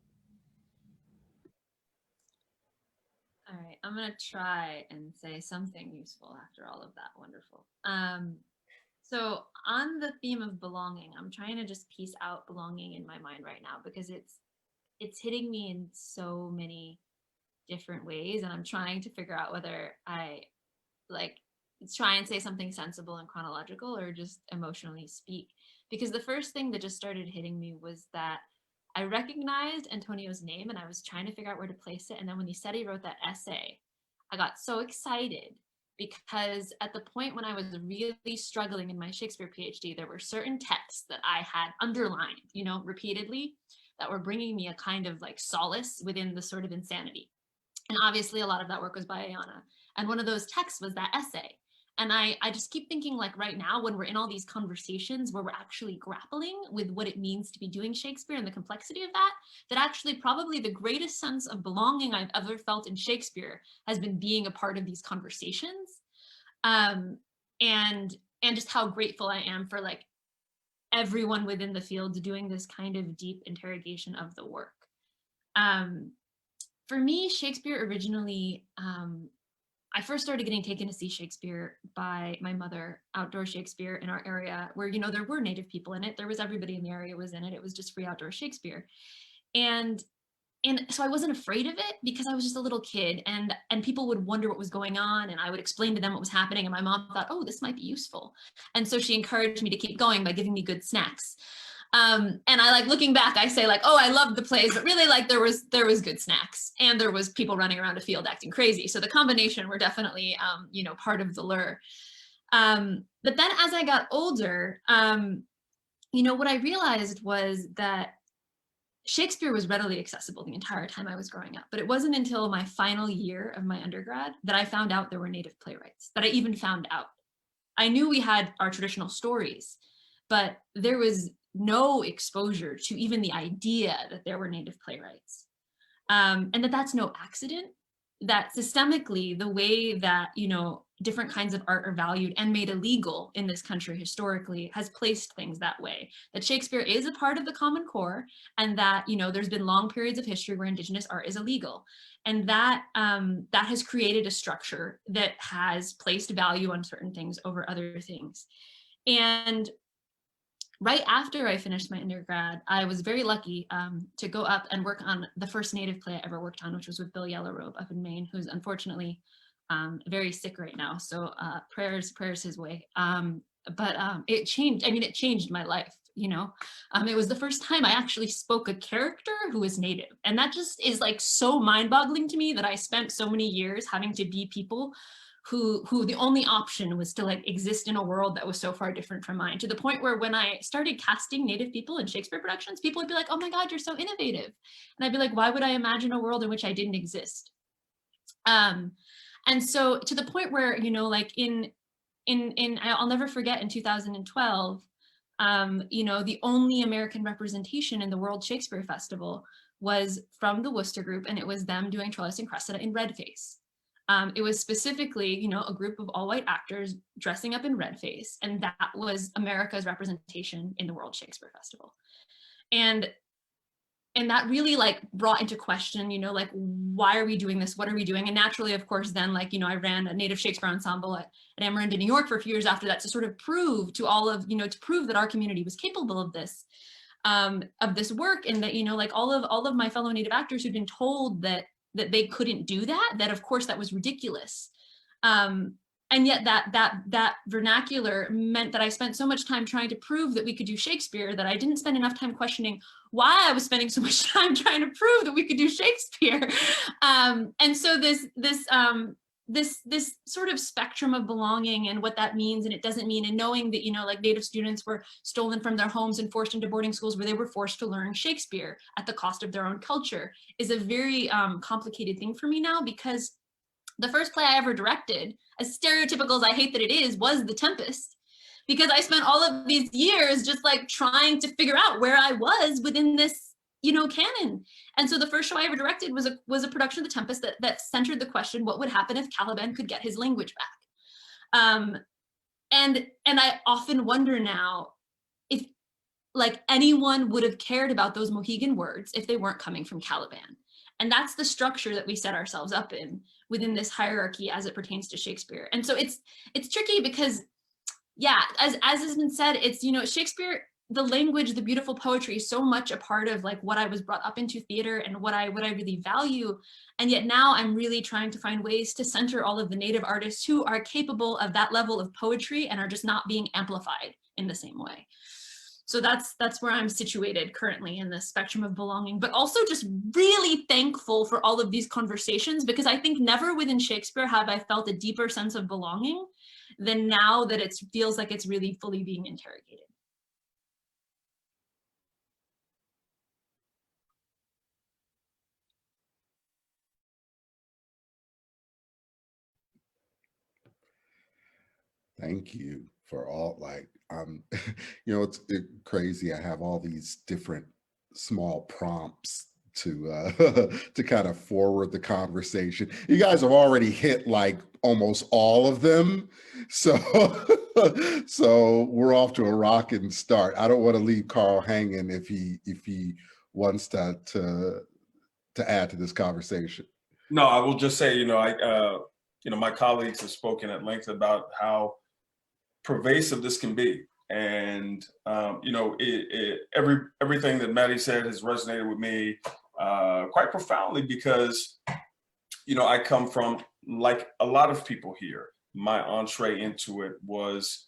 All right, I'm gonna try and say something useful after all of that. Wonderful. So on the theme of belonging, I'm trying to just piece out belonging in my mind right now because it's hitting me in so many different ways, and I'm trying to figure out whether I like try and say something sensible and chronological or just emotionally speak. Because the first thing that just started hitting me was that I recognized Antonio's name and I was trying to figure out where to place it. And then when he said he wrote that essay, I got so excited because at the point when I was really struggling in my Shakespeare PhD, there were certain texts that I had underlined, you know, repeatedly that were bringing me a kind of like solace within the sort of insanity. And obviously a lot of that work was by Ayanna. And one of those texts was that essay. And I just keep thinking like right now when we're in all these conversations where we're actually grappling with what it means to be doing Shakespeare and the complexity of that, that actually probably the greatest sense of belonging I've ever felt in Shakespeare has been being a part of these conversations. And just how grateful I am for like everyone within the field doing this kind of deep interrogation of the work. For me, Shakespeare originally, I first started getting taken to see Shakespeare by my mother, outdoor Shakespeare in our area where, you know, there were Native people in it. There was everybody in the area was in it. It was just free outdoor Shakespeare. And so I wasn't afraid of it because I was just a little kid and people would wonder what was going on and I would explain to them what was happening. And my mom thought, oh, this might be useful. And so she encouraged me to keep going by giving me good snacks. And I like looking back, I say like, oh, I loved the plays, but really like there was good snacks and there was people running around a field acting crazy. So the combination were definitely, you know, part of the lure. But then as I got older, you know, what I realized was that Shakespeare was readily accessible the entire time I was growing up, but it wasn't until my final year of my undergrad that I found out there were Native playwrights, that I even found out. I knew we had our traditional stories, but there was no exposure to even the idea that there were Native playwrights. And that's no accident, that systemically the way that, you know, different kinds of art are valued and made illegal in this country historically has placed things that way, that Shakespeare is a part of the Common Core and that, you know, there's been long periods of history where Indigenous art is illegal. And that has created a structure that has placed value on certain things over other things. And right after I finished my undergrad, I was very lucky to go up and work on the first Native play I ever worked on, which was with Bill Yellowrobe up in Maine, who's unfortunately very sick right now. So prayers his way. But it changed, I mean, it changed my life, you know. It was the first time I actually spoke a character who was Native. And that just is like so mind-boggling to me that I spent so many years having to be people who the only option was to like exist in a world that was so far different from mine, to the point where when I started casting Native people in Shakespeare productions, people would be like, oh my God, you're so innovative. And I'd be like, why would I imagine a world in which I didn't exist? And so to the point where, you know, like I'll never forget in 2012, you know, the only American representation in the World Shakespeare Festival was from the Worcester group, and it was them doing Troilus and Cressida in red face. It was specifically, you know, a group of all white actors dressing up in red face, and that was America's representation in the World Shakespeare Festival. And that really like brought into question, you know, like, why are we doing this? What are we doing? And naturally, of course, then like, you know, I ran a Native Shakespeare ensemble at Amaranda, New York for a few years after that to sort of prove to all of, you know, to prove that our community was capable of this work, and that, you know, like all of my fellow Native actors who'd been told that they couldn't do that of course that was ridiculous. And yet that vernacular meant that I spent so much time trying to prove that we could do Shakespeare that I didn't spend enough time questioning why I was spending so much time trying to prove that we could do Shakespeare. And so this sort of spectrum of belonging and what that means and it doesn't mean, and knowing that, you know, like Native students were stolen from their homes and forced into boarding schools where they were forced to learn Shakespeare at the cost of their own culture is a very complicated thing for me now, because the first play I ever directed, as stereotypical as I hate that it is, was The Tempest, because I spent all of these years just like trying to figure out where I was within this canon. And so the first show I ever directed was a production of The Tempest that centered the question, what would happen if Caliban could get his language back? And I often wonder now if like anyone would have cared about those Mohegan words if they weren't coming from Caliban. And that's the structure that we set ourselves up in within this hierarchy as it pertains to Shakespeare. And so it's tricky because, yeah, as has been said, it's, Shakespeare, the language, the beautiful poetry is so much a part of like what I was brought up into theater and what I really value. And yet now I'm really trying to find ways to center all of the native artists who are capable of that level of poetry and are just not being amplified in the same way. So that's where I'm situated currently in the spectrum of belonging, but also just really thankful for all of these conversations, because I think never within Shakespeare have I felt a deeper sense of belonging than now that it feels like it's really fully being interrogated. Thank you for all, like, it's crazy. I have all these different small prompts to to kind of forward the conversation. You guys have already hit like almost all of them. So so we're off to a rocking start. I don't want to leave Carl hanging if he wants to add to this conversation. No, I will just say, my colleagues have spoken at length about how pervasive this can be. And, everything that Maddie said has resonated with me quite profoundly because, I come from, like a lot of people here, my entree into it was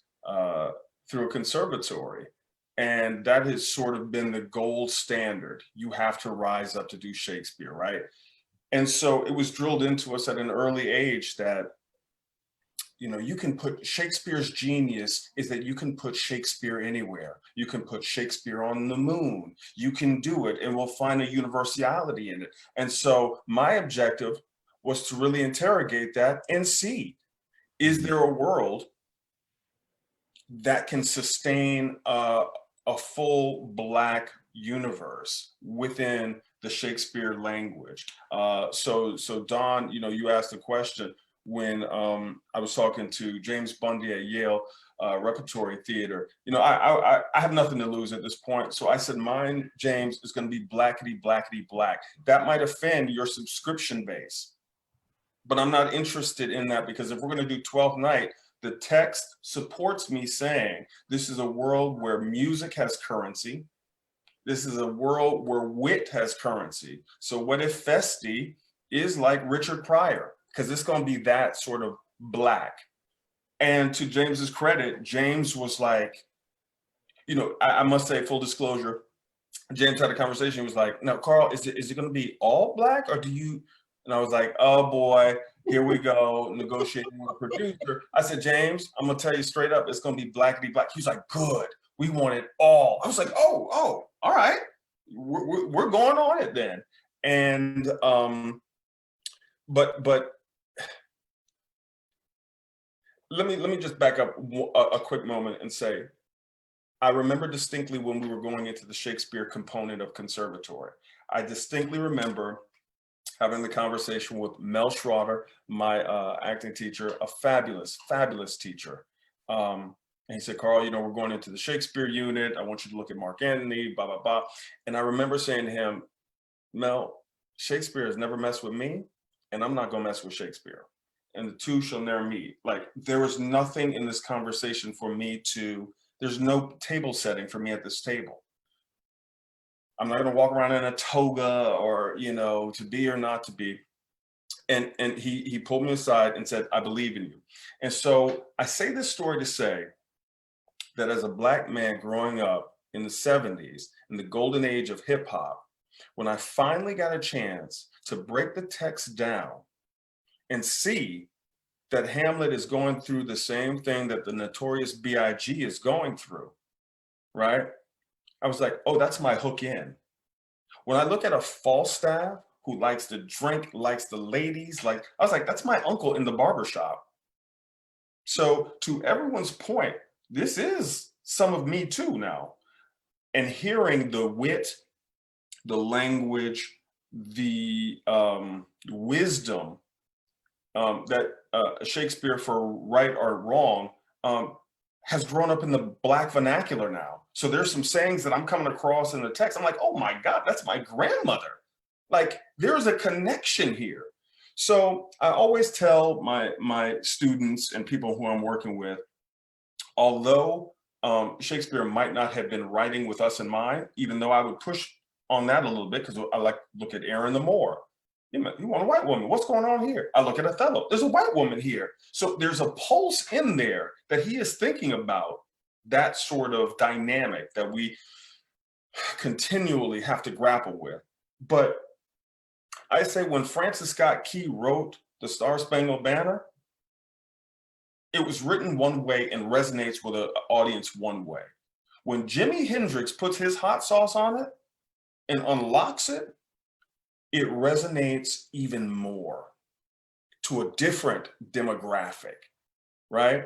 through a conservatory. And that has sort of been the gold standard. You have to rise up to do Shakespeare, right? And so it was drilled into us at an early age that, you can put Shakespeare's genius is that you can put Shakespeare anywhere. You can put Shakespeare on the moon. You can do it and we'll find a universality in it. And so my objective was to really interrogate that and see, is there a world that can sustain a full Black universe within the Shakespeare language? So Dawn, you asked the question when I was talking to James Bundy at Yale Repertory Theater. I have nothing to lose at this point. So I said, mine, James, is going to be blackety, blackety, black. That might offend your subscription base, but I'm not interested in that, because if we're going to do 12th Night, the text supports me saying this is a world where music has currency. This is a world where wit has currency. So what if Festi is like Richard Pryor? Because it's going to be that sort of Black. And to James's credit, James was like, I must say, full disclosure, James had a conversation. He was like, now, Carl, is it going to be all Black, or do you? And I was like, oh boy, here we go, negotiating with a producer. I said, James, I'm going to tell you straight up, it's going to be blackety black. He was like, good, we want it all. I was like, oh, all right, we're going on it then. And but let me just back up a quick moment and say, I remember distinctly when we were going into the Shakespeare component of conservatory. I distinctly remember having the conversation with Mel Schroeder, my acting teacher, a fabulous, fabulous teacher. And he said, Carl, we're going into the Shakespeare unit. I want you to look at Mark Antony, blah, blah, blah. And I remember saying to him, Mel, Shakespeare has never messed with me, and I'm not going to mess with Shakespeare. And the two shall never meet. Like, there was nothing in this conversation for me there's no table setting for me at this table. I'm not going to walk around in a toga or, to be or not to be. And he pulled me aside and said, I believe in you. And so I say this story to say that as a Black man growing up in the 70s, in the golden age of hip hop, when I finally got a chance to break the text down and see that Hamlet is going through the same thing that the Notorious B.I.G. is going through, right? I was like, oh, that's my hook in. When I look at a Falstaff who likes to drink, likes the ladies, I was like, that's my uncle in the barbershop. So to everyone's point, this is some of me too now. And hearing the wit the language, the wisdom that Shakespeare, for right or wrong, has grown up in the Black vernacular now. So there's some sayings that I'm coming across in the text. I'm like, oh my God, that's my grandmother. Like, there's a connection here. So I always tell my students and people who I'm working with, although Shakespeare might not have been writing with us in mind, even though I would push on that a little bit, because I like to look at Aaron the Moor. You want a white woman? What's going on here? I look at Othello. There's a white woman here. So there's a pulse in there that he is thinking about, that sort of dynamic that we continually have to grapple with. But I say when Francis Scott Key wrote The Star-Spangled Banner, it was written one way and resonates with an audience one way. When Jimi Hendrix puts his hot sauce on it and unlocks it, it resonates even more to a different demographic, right?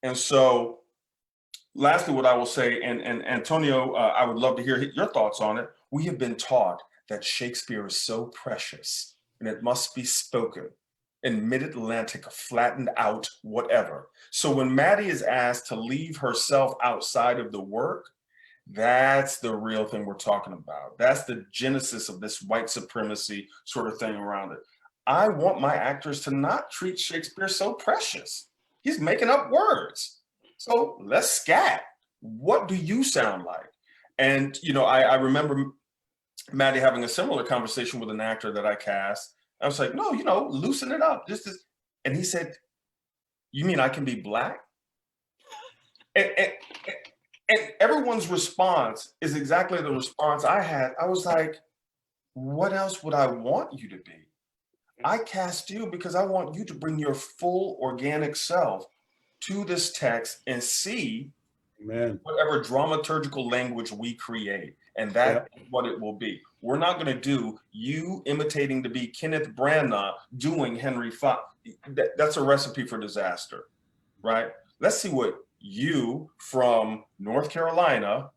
And so lastly, what I will say, and Antonio, I would love to hear your thoughts on it. We have been taught that Shakespeare is so precious and it must be spoken in mid-Atlantic, flattened out, whatever. So when Maddie is asked to leave herself outside of the work, that's the real thing we're talking about. That's the genesis of this white supremacy sort of thing around it. I want my actors to not treat Shakespeare so precious. He's making up words. So let's scat. What do you sound like? And, you know, I remember Maddie having a similar conversation with an actor that I cast. I was like, no, you know, loosen it up. And he said, you mean I can be Black? And everyone's response is exactly the response I had. I was like, what else would I want you to be? I cast you because I want you to bring your full organic self to this text and see Amen. whatever dramaturgical language we create. And that's what it will be. We're not going to do you imitating to be Kenneth Branagh doing Henry Fox. That's a recipe for disaster, right? Let's see what you from North Carolina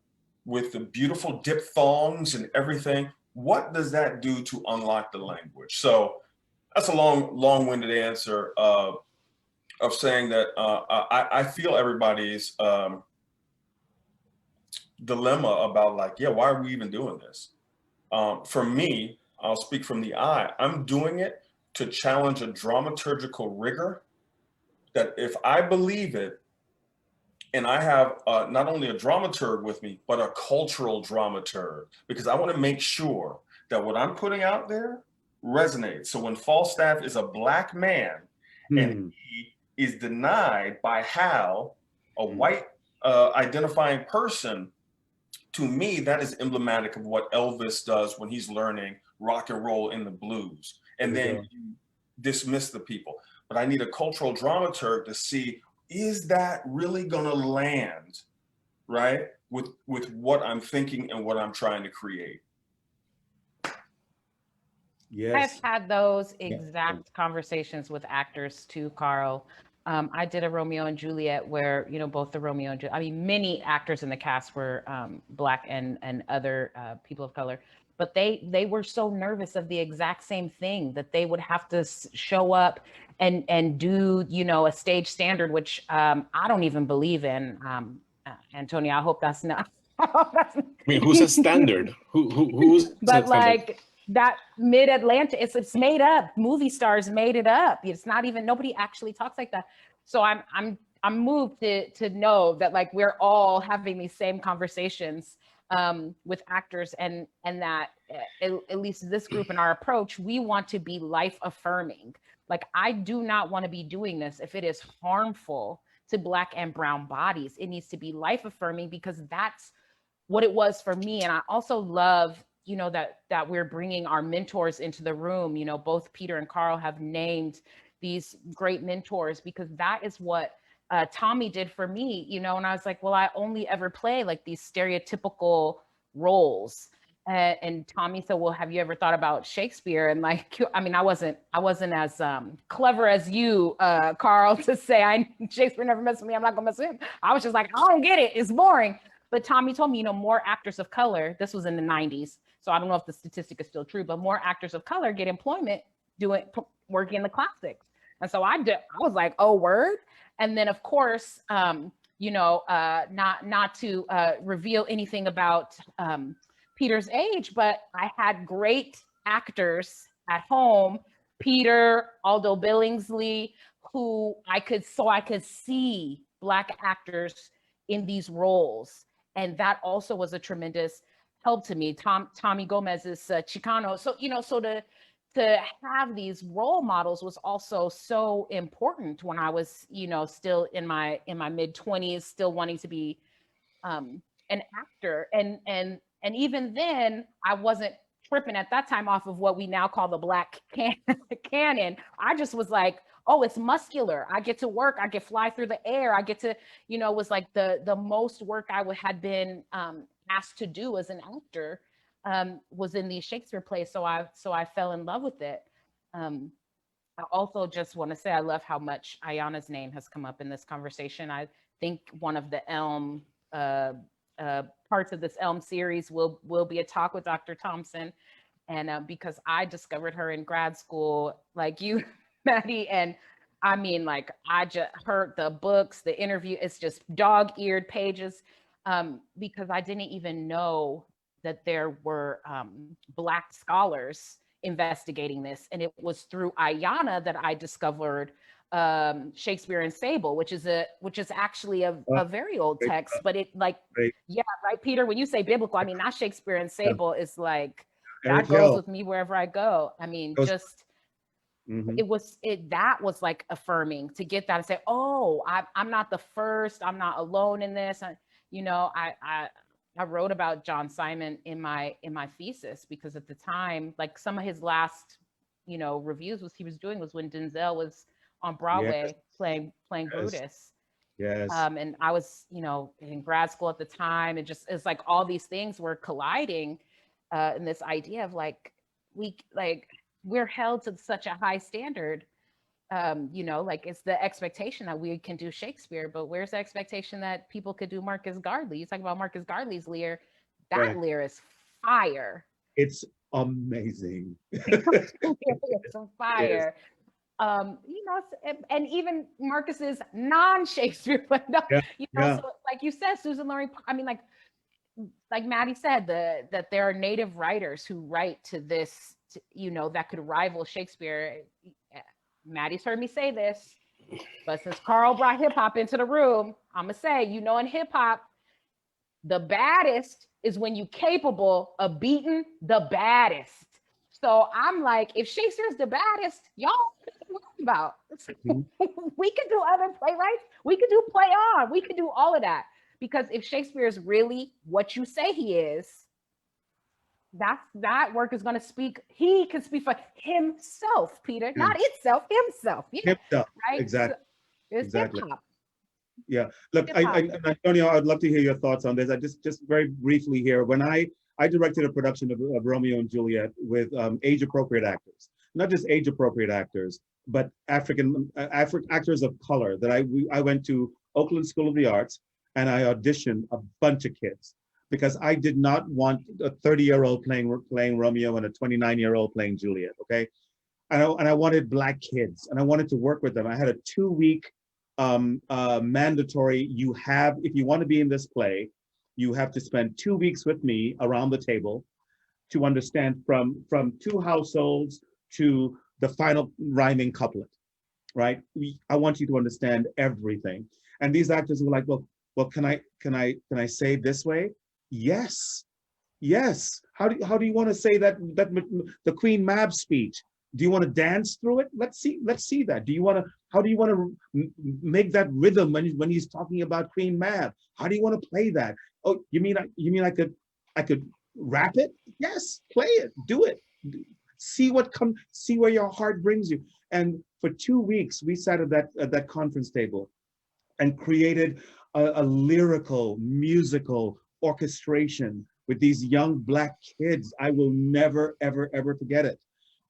with the beautiful diphthongs and everything, what does that do to unlock the language? So that's a long-winded answer of saying that I feel everybody's dilemma about like, yeah, why are we even doing this? For me, I'll speak from the eye. I'm doing it to challenge a dramaturgical rigor that if I believe it, and I have not only a dramaturg with me, but a cultural dramaturg, because I want to make sure that what I'm putting out there resonates. So when Falstaff is a Black man and he is denied by Hal, a white identifying person, to me, that is emblematic of what Elvis does when he's learning rock and roll in the blues. And then you dismiss the people. But I need a cultural dramaturg to see, is that really gonna land, right? With what I'm thinking and what I'm trying to create. I've had those exact conversations with actors too, Carl. I did a Romeo and Juliet where, you know, both the Romeo and Juliet, I mean, many actors in the cast were Black and other people of color, but they were so nervous of the exact same thing, that they would have to show up and do, you know, a stage standard, which I don't even believe in. Antonio, I hope that's not. I mean, who's a standard? Who's but like that mid-Atlantic, it's made up. Movie stars made it up. It's not even, nobody actually talks like that. So I'm moved to know that like we're all having these same conversations with actors, and that at least this group in our approach, we want to be life affirming. Like, I do not want to be doing this if it is harmful to Black and brown bodies. It needs to be life affirming, because that's what it was for me. And I also love, you know, that we're bringing our mentors into the room. You know, both Peter and Carl have named these great mentors, because that is what Tommy did for me, you know. And I was like, well, I only ever play like these stereotypical roles. And Tommy said, well, have you ever thought about Shakespeare? And like, I mean, I wasn't as clever as you, Carl, to say Shakespeare never messed with me, I'm not gonna mess with him. I was just like, I don't get it, it's boring. But Tommy told me, you know, more actors of color, this was in the 90s, so I don't know if the statistic is still true, but more actors of color get employment working in the classics. And so I was like, oh, word. And then of course, you know, not to reveal anything about Peter's age, but I had great actors at home, Peter, Aldo Billingsley, who I could see Black actors in these roles. And that also was a tremendous help to me. Tommy Gomez is Chicano. So, you know, so to have these role models was also so important when I was, you know, still in my mid 20s, still wanting to be an actor. And even then I wasn't tripping at that time off of what we now call the Black canon. I just was like, oh, it's muscular. I get to work. I get fly through the air. I get to, you know, it was like the most work I had been asked to do as an actor was in these Shakespeare plays. So I fell in love with it. I also just want to say I love how much Ayanna's name has come up in this conversation. I think one of the Elm parts of this Elm series will be a talk with Dr. Thompson, and because I discovered her in grad school, like you, Maddie, and I mean, like I just heard the books, the interview, it's just dog-eared pages, because I didn't even know that there were Black scholars investigating this, and it was through Ayanna that I discovered Shakespeare and Sable, which is actually a very old text, but it like, yeah, right, Peter, when you say biblical, I mean, not Shakespeare and Sable is like, that goes with me wherever I go. I mean, just, that was like affirming to get that and say, oh, I'm not the first, I'm not alone in this. I wrote about John Simon in my thesis, because at the time, like some of his last, you know, reviews he was doing was when Denzel was on Broadway playing Brutus. Yes. And I was, you know, in grad school at the time, and just, it's like all these things were colliding in this idea of like, we're held to such a high standard. You know, like it's the expectation that we can do Shakespeare, but where's the expectation that people could do Marcus Gardley? You talk about Marcus Gardley's Lear, that Lear is fire. It's amazing. It's fire. You know, and even Marcus's non-Shakespeare, but no, you know, so like you said, Susan Loring, I mean, like Maddie said, that there are native writers who write to this, you know, that could rival Shakespeare. Maddie's heard me say this, but since Carl brought hip hop into the room, I'm gonna say, you know, in hip hop, the baddest is when you capable of beating the baddest. So I'm like, if Shakespeare's the baddest, y'all what about? We could do other playwrights, we could do play on, we could do all of that. Because if Shakespeare is really what you say he is, that work is going to speak. He can speak for himself, Peter, not itself, himself. Yeah, himself. Right. Exactly. So it's exactly. hip-hop. Yeah. Look, Antonio, I'd love to hear your thoughts on this. I just very briefly here. When I directed a production of Romeo and Juliet with age-appropriate actors, not just age-appropriate actors, but African actors of color. That I went to Oakland School of the Arts and I auditioned a bunch of kids, because I did not want a 30-year-old playing Romeo and a 29-year-old playing Juliet, okay? And I wanted Black kids, and I wanted to work with them. I had a 2-week mandatory, if you want to be in this play, you have to spend 2 weeks with me around the table to understand from 2 households to the final rhyming couplet, right? I want you to understand everything. And these actors were like, well, can I say it this way? Yes. How do you want to say that the Queen Mab speech? Do you want to dance through it? Let's see that. How do you want to make that rhythm when he's talking about Queen Mab? How do you want to play that? Oh, you mean I could rap it? Yes, play it, do it. See where your heart brings you. And for 2 weeks, we sat at that conference table and created a lyrical, musical orchestration with these young Black kids. I will never, ever, ever forget it.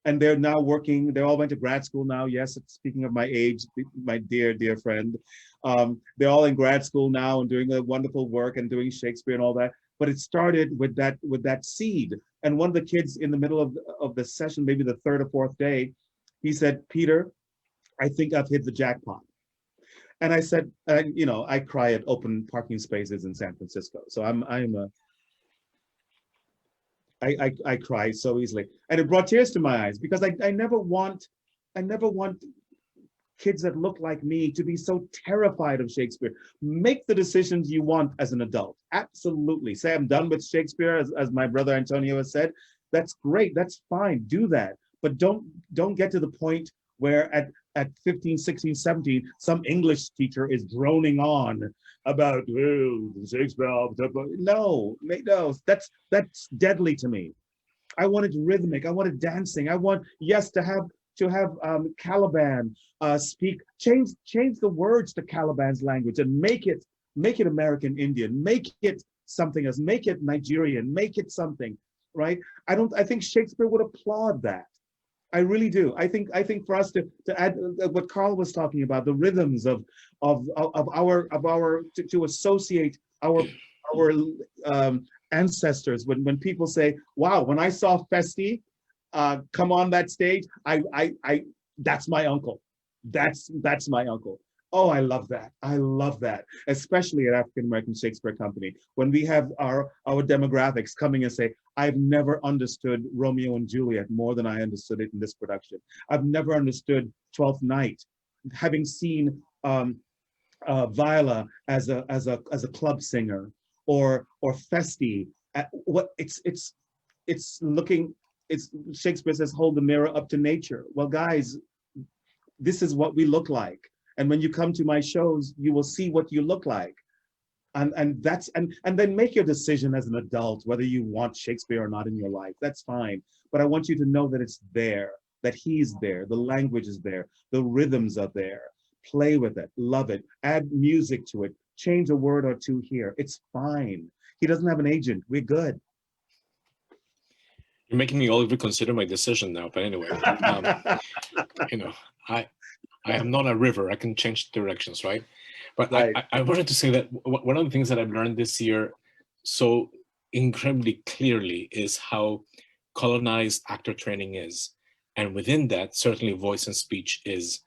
and they're now working. They all went to grad school now. Yes, speaking of my age, my dear friend, they're all in grad school now and doing a wonderful work and doing Shakespeare and all that. But it started with that seed. And one of the kids in the middle of the session, maybe the third or fourth day, he said, "Peter, I think I've hit the jackpot." And I said, you know, I cry at open parking spaces in San Francisco. So I cry so easily. And it brought tears to my eyes because I never want kids that look like me to be so terrified of Shakespeare. Make the decisions you want as an adult. Absolutely. Say, I'm done with Shakespeare, as my brother Antonio has said. That's great. That's fine. Do that. But don't get to the point where at 15, 16, 17, some English teacher is droning on about Shakespeare. No, that's deadly to me. I want it rhythmic. I want it dancing. I want, yes, to have Caliban change the words to Caliban's language and make it American Indian, make it something else, make it Nigerian, make it something, right? I think Shakespeare would applaud that. I really do. I think for us to add what Carl was talking about, the rhythms of our to associate our ancestors. When people say, "Wow, when I saw Festi come on that stage, I that's my uncle. That's my uncle." Oh, I love that. I love that, especially at African American Shakespeare Company, when we have our demographics coming and say, "I've never understood Romeo and Juliet more than I understood it in this production. I've never understood Twelfth Night, having seen Viola as a club singer, or Festi. It's Shakespeare says, hold the mirror up to nature. Well, guys, this is what we look like. And when you come to my shows, you will see what you look like. And then make your decision as an adult, whether you want Shakespeare or not in your life. That's fine. But I want you to know that it's there, that he's there, the language is there, the rhythms are there. Play with it, love it, add music to it, change a word or two here. It's fine. He doesn't have an agent. We're good. You're making me all reconsider my decision now. But anyway, you know, I am not a river. I can change directions, right? But Right. I wanted to say that one of the things that I've learned this year so incredibly clearly is how colonized actor training is. And within that, certainly voice and speech is.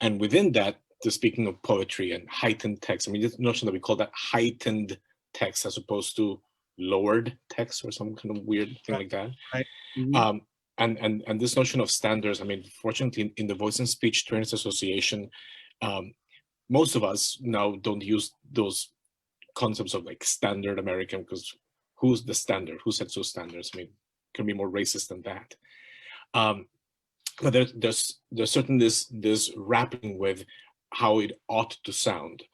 And within that, speaking of poetry and heightened text, I mean, this notion that we call that heightened text as opposed to lowered text or some kind of weird thing like that. Right. Mm-hmm. And this notion of standards, I mean, fortunately, in the Voice and Speech Trainers Association, most of us now don't use those concepts of like standard American, because who's the standard? Who sets those standards? I mean, can be more racist than that. But there's certainly this wrapping with how it ought to sound.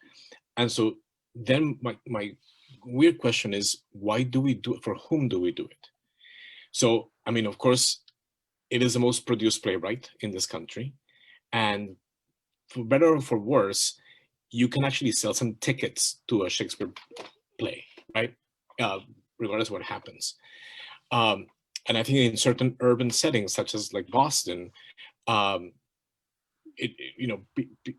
And so then my weird question is, why do we do it? For whom do we do it? So, I mean, of course, it is the most produced playwright in this country. And for better or for worse, you can actually sell some tickets to a Shakespeare play, right? Regardless of what happens. And I think in certain urban settings, such as like Boston,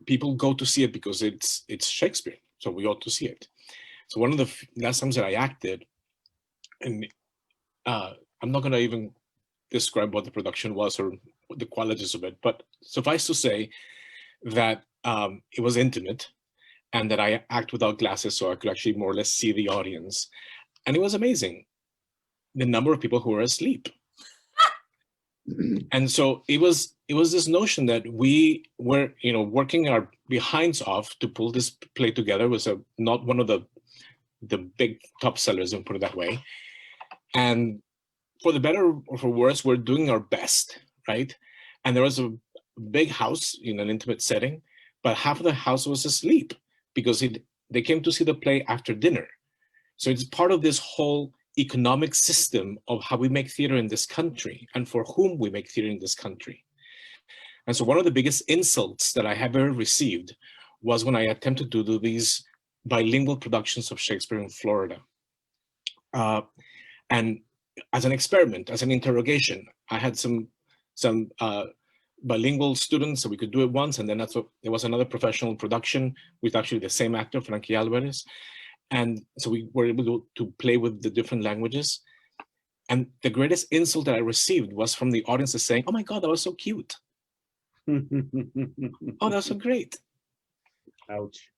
people go to see it because it's Shakespeare. So we ought to see it. So one of the last times that I acted, and I'm not going to even describe what the production was or the qualities of it, but suffice to say that it was intimate and that I act without glasses, so I could actually more or less see the audience. And it was amazing, the number of people who were asleep. And so it was this notion that we were, working our behinds off to pull this play together. It was not one of the big top sellers, and put it that way. And for the better or for worse, we're doing our best, right? And there was a big house in an intimate setting, but half of the house was asleep because they came to see the play after dinner. So it's part of this whole economic system of how we make theater in this country and for whom we make theater in this country. And so one of the biggest insults that I have ever received was when I attempted to do these bilingual productions of Shakespeare in Florida. And as an experiment, as an interrogation, I had some some bilingual students, so we could do it once. And then there was another professional production with actually the same actor, Frankie Alvarez. And so we were able to play with the different languages. And the greatest insult that I received was from the audience saying, "Oh my God, that was so cute. Oh, that was so great." Ouch.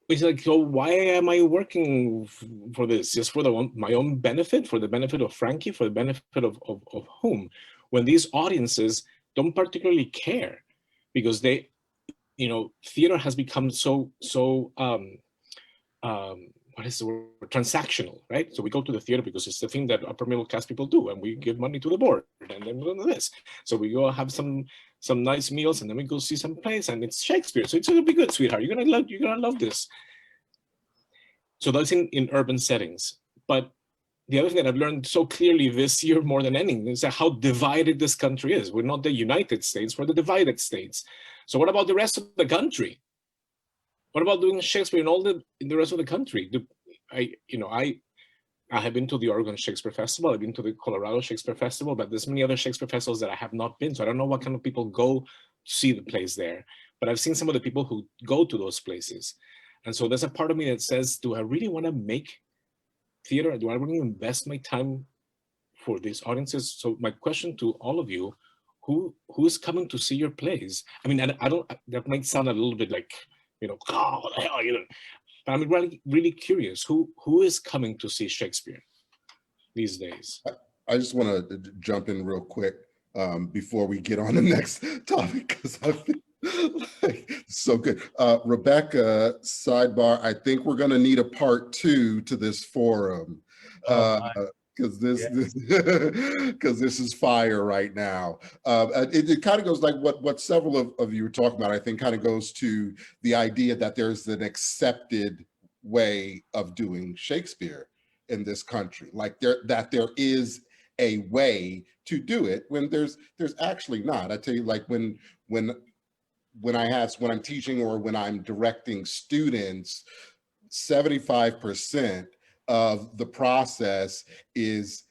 It's like, so why am I working for this? Just for my own benefit, for the benefit of Frankie, for the benefit of whom? When these audiences don't particularly care, because they, theater has become so what is the word? Transactional, right? So we go to the theater because it's the thing that upper middle class people do, and we give money to the board, and then we do this. So we go have some nice meals, and then we go see some plays, and it's Shakespeare. So it's gonna be good, sweetheart. You're gonna love this. So that's in urban settings. But the other thing that I've learned so clearly this year more than anything is how divided this country is. We're not the United States, we're the divided states. So what about the rest of the country? What about doing Shakespeare in the rest of the country? I have been to the Oregon Shakespeare Festival. I've been to the Colorado Shakespeare Festival, but there's many other Shakespeare festivals that I have not been to. I don't know what kind of people go to see the plays there, but I've seen some of the people who go to those places. And so there's a part of me that says, do I really want to make theater? Do I really invest my time for these audiences? So my question to all of you, who's coming to see your plays? I mean, I don't, that might sound a little bit like, oh, what the hell, But I'm really, really curious, who is coming to see Shakespeare these days? I just want to jump in real quick before we get on the next topic, because I feel like it's so good. Rebecca, sidebar, I think we're going to need a part 2 to this forum. Because this is fire right now. It kind of goes like what several of you were talking about. I think kind of goes to the idea that there's an accepted way of doing Shakespeare in this country, like there is a way to do it when there's actually not. I tell you, like when I'm teaching or when I'm directing students, 75% of the process is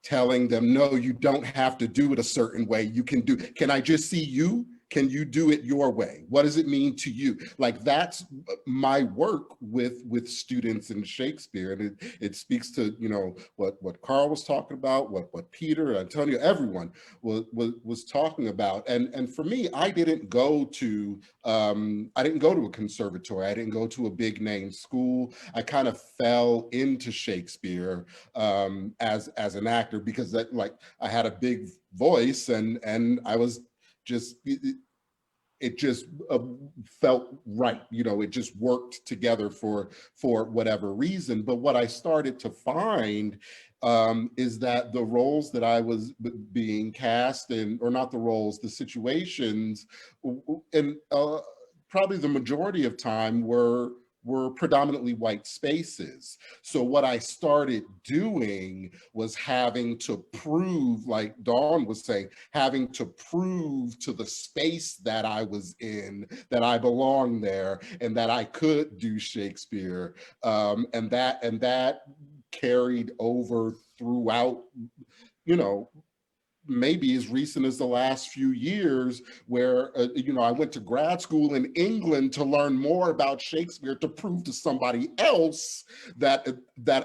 telling them, no, you don't have to do it a certain way. Can I just see you? Can you do it your way? What does it mean to you? Like, that's my work with students in Shakespeare. And it speaks to, what Carl was talking about, what Peter, Antonio, everyone was talking about. And for me, I didn't go to a conservatory. I didn't go to a big name school. I kind of fell into Shakespeare as an actor because I had a big voice and I was just, it just felt right. It just worked together for whatever reason. But what I started to find is that the roles that I was being cast in, or not the roles, the situations, and probably the majority of time were predominantly white spaces. So what I started doing was having to prove, like Dawn was saying, having to prove to the space that I was in that I belonged there and that I could do Shakespeare. And that carried over throughout, maybe as recent as the last few years, where I went to grad school in England to learn more about Shakespeare to prove to somebody else that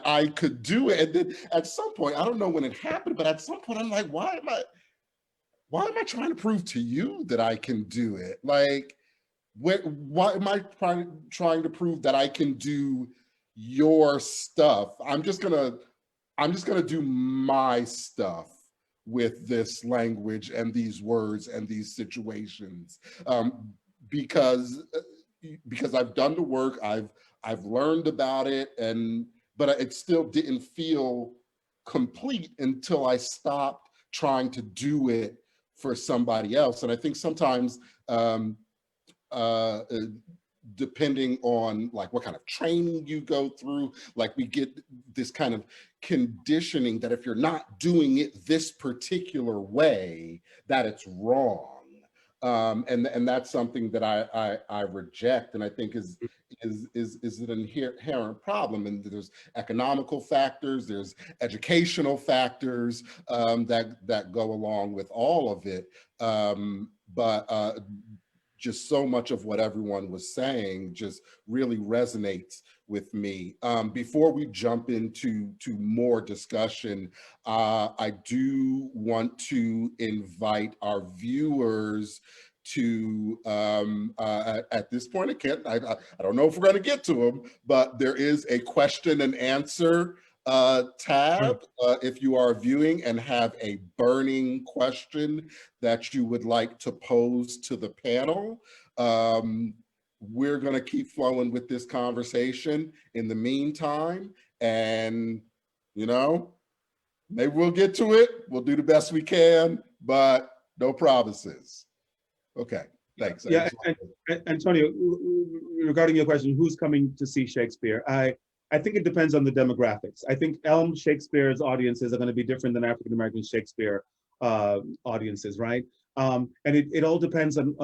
I could do it. And then at some point, I don't know when it happened, but at some point I'm like, why am I trying to prove to you that I can do it? Like, why am I trying to prove that I can do your stuff? I'm just gonna do my stuff with this language and these words and these situations, because I've done the work, I've learned about it, but it still didn't feel complete until I stopped trying to do it for somebody else. And I think sometimes, depending on like what kind of training you go through, like we get this kind of conditioning that if you're not doing it this particular way, that it's wrong. And that's something that I reject, and I think is an inherent problem. And there's economical factors, there's educational factors that go along with all of it. But just so much of what everyone was saying just really resonates with me. Before we jump into more discussion, I do want to invite our viewers to, at this point, I don't know if we're going to get to them, but there is a question and answer tab if you are viewing and have a burning question that you would like to pose to the panel. We're going to keep flowing with this conversation in the meantime, and maybe we'll get to it. We'll do the best we can, but no promises. Okay, thanks. Yeah, and Antonio, regarding your question, who's coming to see Shakespeare? I think it depends on the demographics. I think Elm Shakespeare's audiences are going to be different than African American Shakespeare audiences, right? And it all depends on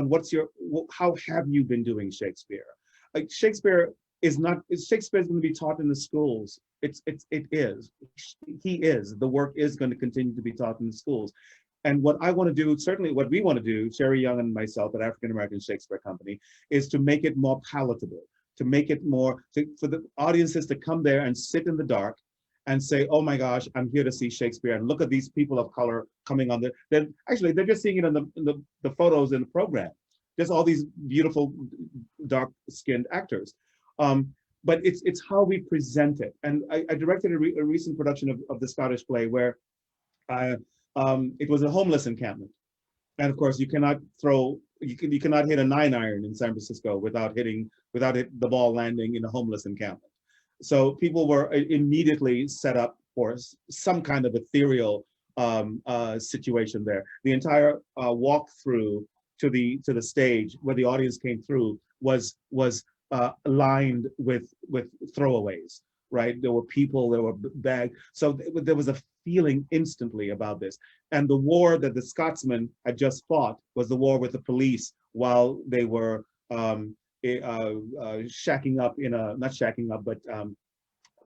how have you been doing Shakespeare? Like Shakespeare's going to be taught in the schools. He is. The work is going to continue to be taught in the schools. And what I want to do, certainly what we want to do, Sherry Young and myself at African American Shakespeare Company, is to make it more palatable, to make it more, for the audiences to come there and sit in the dark and say, oh my gosh, I'm here to see Shakespeare, and look at these people of color coming on there. They're just seeing it in the photos in the program. There's all these beautiful dark-skinned actors. But it's how we present it. And I directed a recent production of the Scottish play where it was a homeless encampment. And of course, you cannot hit a 9-iron in San Francisco without the ball landing in a homeless encampment. So people were immediately set up for some kind of ethereal situation there. The entire walk through to the stage where the audience came through was lined with throwaways, right? There were people, there were bags. So there was a feeling instantly about this. And the war that the Scotsmen had just fought was the war with the police while they were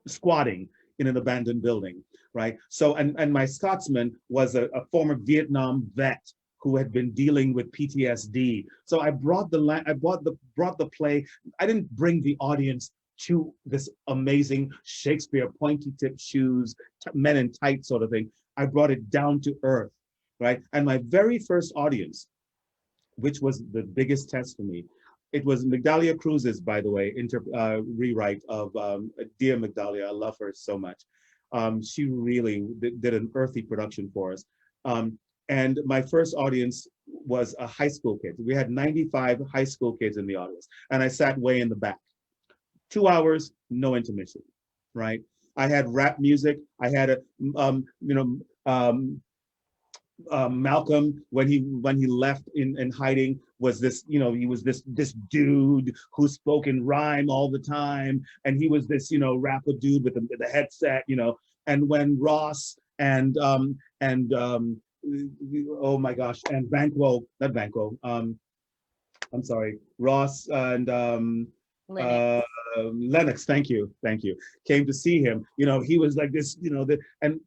squatting in an abandoned building, right? So, and my Scotsman was a former Vietnam vet who had been dealing with PTSD. So I brought the play. I didn't bring the audience to this amazing Shakespeare pointy tip shoes, men in tights sort of thing. I brought it down to earth, right? And my very first audience, which was the biggest test for me, it was Migdalia Cruz's, by the way, rewrite of Dear Migdalia. I love her so much. She really did an earthy production for us. And my first audience was a high school kid. We had 95 high school kids in the audience, and I sat way in the back. 2 hours, no intermission, right? I had rap music. I had Malcolm, when he left in hiding, was this, he was this dude who spoke in rhyme all the time, and he was this, rapper dude with the headset, and when Ross and oh my gosh, and Ross and Lennox, thank you, came to see him. He was like this, and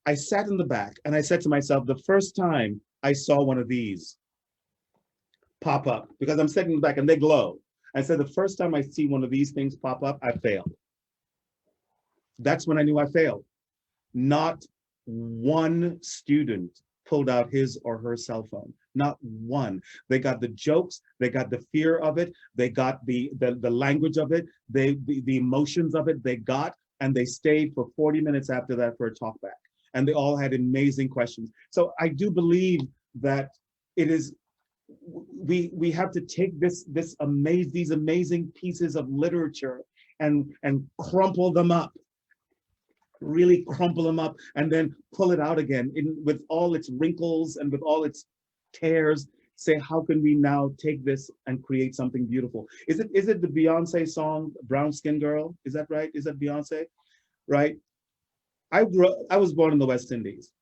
I sat in the back and I said to myself, the first time I saw one of these pop up, because I'm sitting in the back and they glow. I said, the first time I see one of these things pop up, I failed. That's when I knew I failed. Not one student pulled out his or her cell phone. Not one. They got the jokes, they got the fear of it, they got the language of it, the emotions of it, they got, and they stayed for 40 minutes after that for a talk back. And they all had amazing questions. So I do believe that it is, we have to take these amazing pieces of literature and crumple them up, really crumple them up, and then pull it out again with all its wrinkles and with all its tears. Say, how can we now take this and create something beautiful? Is it the Beyonce song, Brown Skin Girl? Is that right? Is that Beyonce? Right? I was born in the West Indies,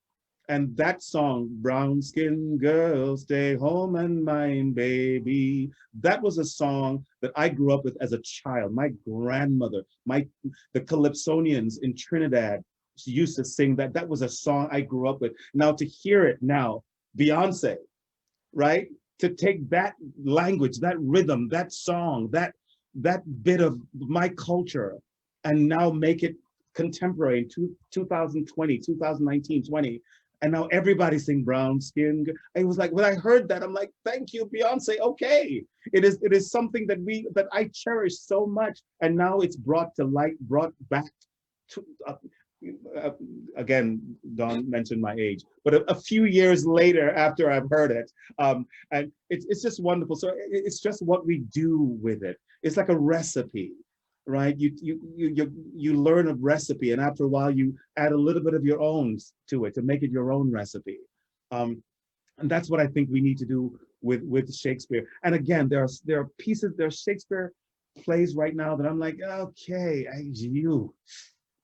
And that song, Brown Skin Girl, Stay Home and Mind Baby, that was a song that I grew up with as a child. My grandmother, the Calypsonians in Trinidad used to sing that. That was a song I grew up with. Now to hear it now, Beyonce, right? To take that language, that rhythm, that song, that bit of my culture, and now make it contemporary in 2020, 2019, 20. And now everybody sing Brown Skin. It was like, when I heard that, I'm like, thank you, Beyonce. Okay, it is something that I cherish so much, and now it's brought to light, brought back to. Again, Dawn mentioned my age, but a few years later, after I've heard it, and it's just wonderful. So it's just what we do with it. It's like a recipe, right? You learn a recipe, and after a while, you add a little bit of your own to it to make it your own recipe. And that's what I think we need to do with Shakespeare. And again, there are Shakespeare plays right now that I'm like, okay,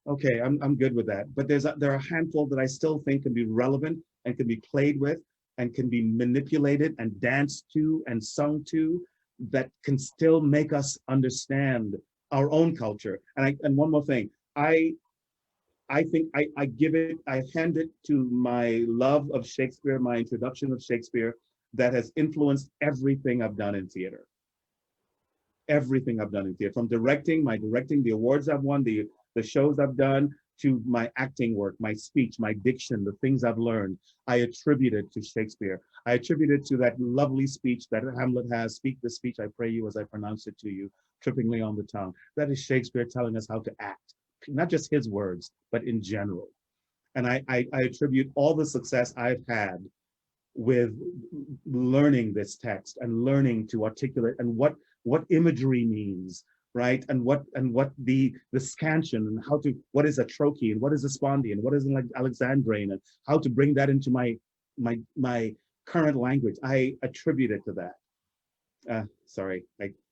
okay, I'm good with that. But there are a handful that I still think can be relevant and can be played with and can be manipulated and danced to and sung to, that can still make us understand our own culture. And one more thing, I think I hand it to my love of Shakespeare, my introduction of Shakespeare, that has influenced everything I've done in theater. Everything I've done in theater, from my directing, the awards I've won, the shows I've done, to my acting work, my speech, my diction, the things I've learned, I attribute it to Shakespeare. I attribute it to that lovely speech that Hamlet has, "Speak the speech, I pray you, as I pronounce it to you, trippingly on the tongue." That is Shakespeare telling us how to act, not just his words, but in general. And I attribute all the success I've had with learning this text and learning to articulate and what imagery means, right? And what the scansion, and what is a trochee, and what is a spondy, and what is an Alexandrine, and how to bring that into my current language. I attribute it to that. Sorry,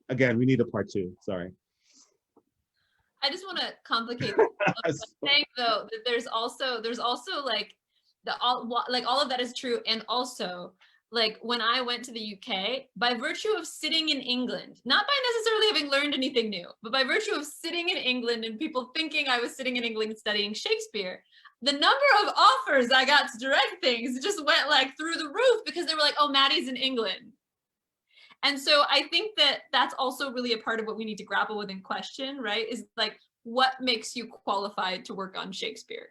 again, we need a part 2, sorry. I just want to complicate this by saying, though, that there's also like all of that is true, and also, like, when I went to the UK, by virtue of sitting in England, not by necessarily having learned anything new, but by virtue of sitting in England and people thinking I was sitting in England studying Shakespeare, the number of offers I got to direct things just went like through the roof, because they were like, "Oh, Maddie's in England." And so I think that that's also really a part of what we need to grapple with and question, right? Is like, what makes you qualified to work on Shakespeare?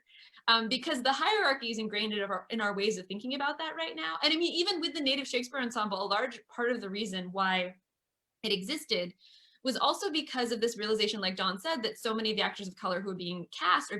Because the hierarchy is ingrained in our ways of thinking about that right now. And I mean, even with the Native Shakespeare Ensemble, a large part of the reason why it existed was also because of this realization, like Dawn said, that so many of the actors of color who are being cast